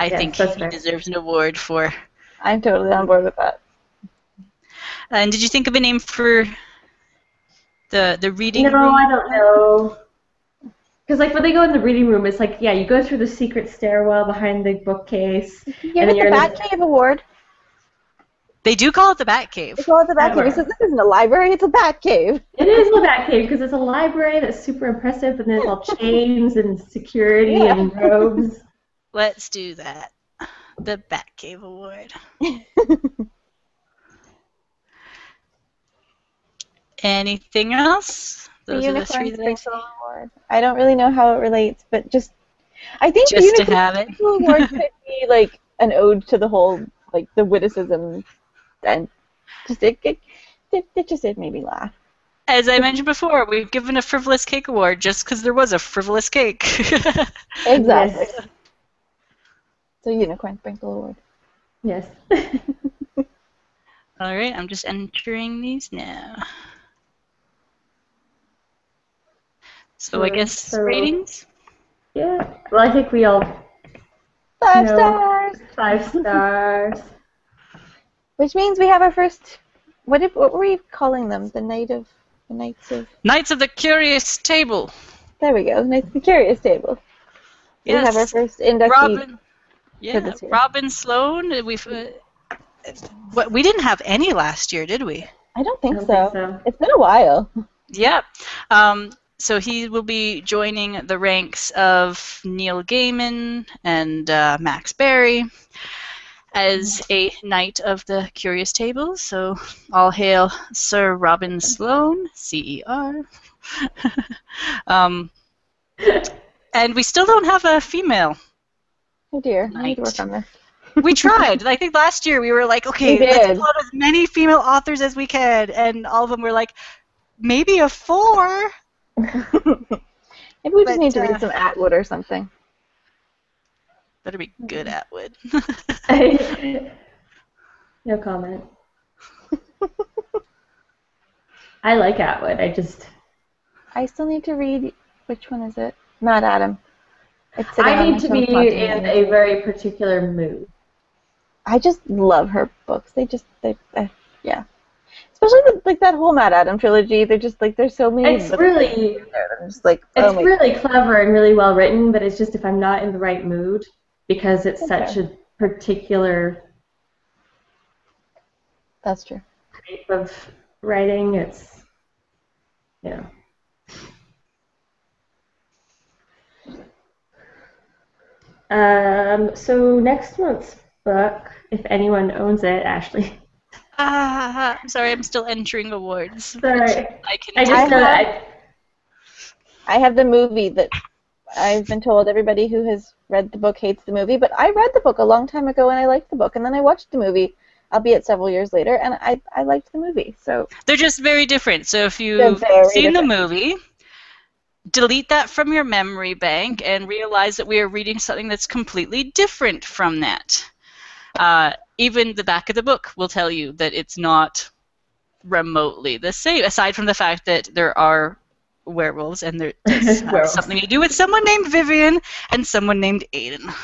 I think he deserves an award for... I'm totally on board with that. And did you think of a name for the reading room? No, I don't know. Because like when they go in the reading room, it's like, yeah, you go through the secret stairwell behind the bookcase. Give it the Batcave Award. They do call it the Batcave. They call it the Batcave. He says this isn't a library, it's a Batcave. It is the Batcave because it's a library that's super impressive and there's all chains and security and robes. Let's do that. The Batcave Award. Anything else? Those are the three that I saw. Award. I don't really know how it relates, but just I think just the to have it. Award could be like an ode to the whole like the witticism and just it made me laugh. As I mentioned before, we've given a frivolous cake award just because there was a frivolous cake. Exactly. Yes. So Unicorn Sprinkle Award. Yes. All right, I'm just entering these now. So I guess ratings? Yeah. Well, I think we all... 5 stars! 5 stars. Which means we have our first... What were we calling them? The Knights of the Curious Table. There we go. Knights of the Curious Table. Yes. We have our first inductee. Robin Sloan. We didn't have any last year, did we? I don't think so. It's been a while. Yeah. So he will be joining the ranks of Neil Gaiman and Max Barry as a Knight of the Curious Table. So all hail Sir Robin Sloan, CER. And we still don't have a female. Oh dear, I need to work on this. We tried. I think last year we were like, okay, let's pull out as many female authors as we can, and all of them were like, maybe a 4. Maybe we just need to read some Atwood or something. Better be good Atwood. No comment. I like Atwood. I still need to read. Which one is it? Not Adam. I need to be in a very particular mood. I just love her books. Yeah. Especially that whole Matt Adam trilogy. They're just like there's so many. It's really. I'm just like, it's really clever and really well written, but it's just if I'm not in the right mood because it's such a particular. That's true. Type of writing, it's So next month's book, if anyone owns it, Ashley. I'm sorry, I'm still entering awards. Sorry. I have the movie that I've been told everybody who has read the book hates the movie, but I read the book a long time ago and I liked the book, and then I watched the movie albeit several years later, and I liked the movie. So They're just very different. So if they're you've very seen the different. movie, delete that from your memory bank and realize that we are reading something that's completely different from that. Even the back of the book will tell you that it's not remotely the same, aside from the fact that there are werewolves and there does have Werewolves. something to do with someone named Vivian and someone named Aiden.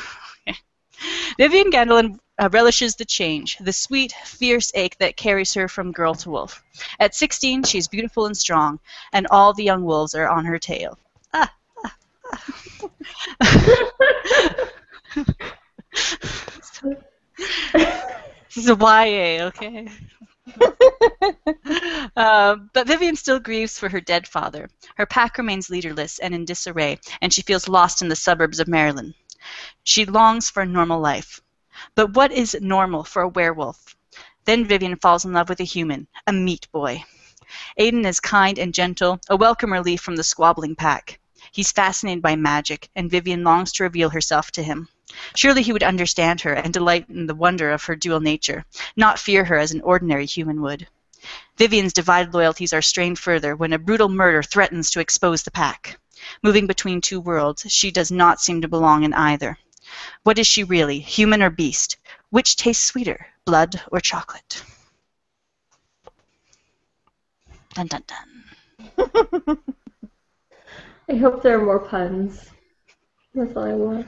Vivian Gandolin relishes the change, the sweet, fierce ache that carries her from girl to wolf. At 16, she's beautiful and strong, and all the young wolves are on her tail. Ah, ah, ah. This is a YA, okay? But Vivian still grieves for her dead father. Her pack remains leaderless and in disarray, and she feels lost in the suburbs of Maryland. She longs for a normal life. But what is normal for a werewolf? Then Vivian falls in love with a human, a meat boy. Aiden is kind and gentle, a welcome relief from the squabbling pack. He's fascinated by magic, and Vivian longs to reveal herself to him. Surely he would understand her and delight in the wonder of her dual nature, not fear her as an ordinary human would. Vivian's divided loyalties are strained further when a brutal murder threatens to expose the pack. Moving between two worlds, she does not seem to belong in either. What is she really, human or beast? Which tastes sweeter, blood or chocolate? Dun dun dun. I hope there are more puns. That's all I want.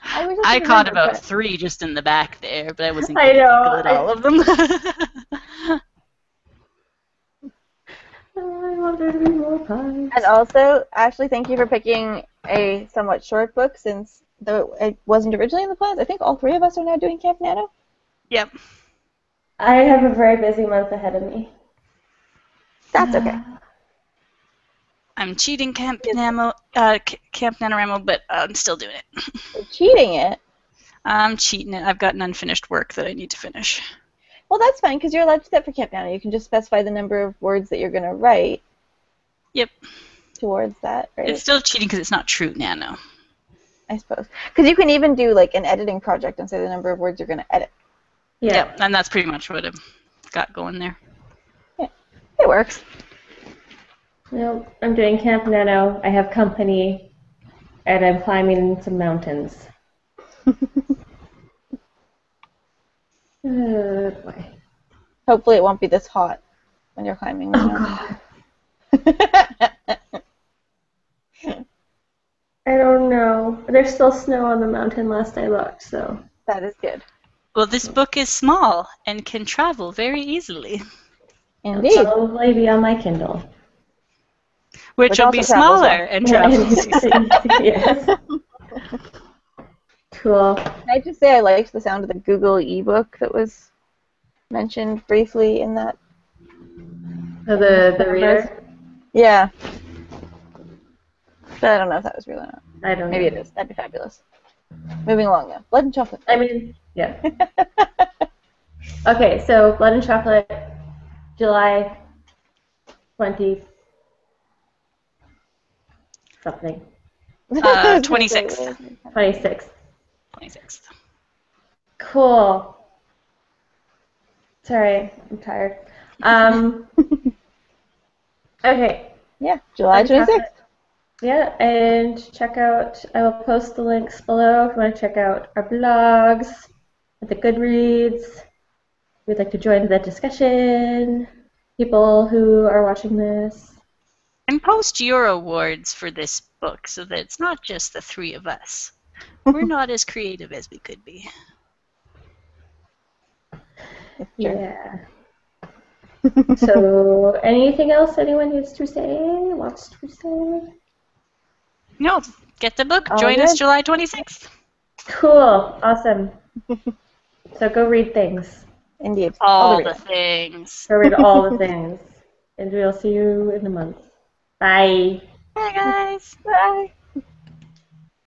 I caught about 3 just in the back there, but I wasn't I going to know, giggle at all of them. I want there to be more puns. And also, Ashley, thank you for picking a somewhat short book since though it wasn't originally in the plans. I think all 3 of us are now doing Camp Nano. Yep. I have a very busy month ahead of me. That's okay. I'm cheating Camp NaNoWriMo, but I'm still doing it. You're cheating it. I'm cheating it. I've got an unfinished work that I need to finish. Well, that's fine, because you're allowed to do that for Camp Nano. You can just specify the number of words that you're going to write. Yep. Towards that, right? It's still cheating because it's not true nano. I suppose. Because you can even do, like, an editing project and say the number of words you're going to edit. Yeah. Yep, and that's pretty much what I've got going there. Yeah, it works. No, I'm doing Camp Nano. I have company, and I'm climbing some mountains. Boy. Hopefully it won't be this hot when you're climbing. Oh, God. I don't know. There's still snow on the mountain last I looked, so. That is good. Well, this book is small and can travel very easily. Indeed. It'll probably be on my Kindle. Which will be smaller and travels. Yes. Cool. Can I just say I liked the sound of the Google ebook that was mentioned briefly in that? The reader? Yeah. But I don't know if that was real or not. I don't know. Maybe it is. That'd be fabulous. Moving along now. Blood and chocolate. I mean, yeah. Okay, so Blood and Chocolate, July 20 something. 26th. 26th. 26th. Cool. Sorry, I'm tired. Okay. Yeah, July 26th. Yeah, and check out, I will post the links below if you want to check out our blogs, the Goodreads. We'd like to join the discussion, people who are watching this. And post your awards for this book so that it's not just the 3 of us. We're not as creative as we could be. Yeah. So, anything else anyone wants to say? No, get the book. All Join us good. July 26th. Cool. Awesome. So go read things. Indeed. All the things. Go read all the things. And we'll see you in a month. Bye. Bye, guys. Bye.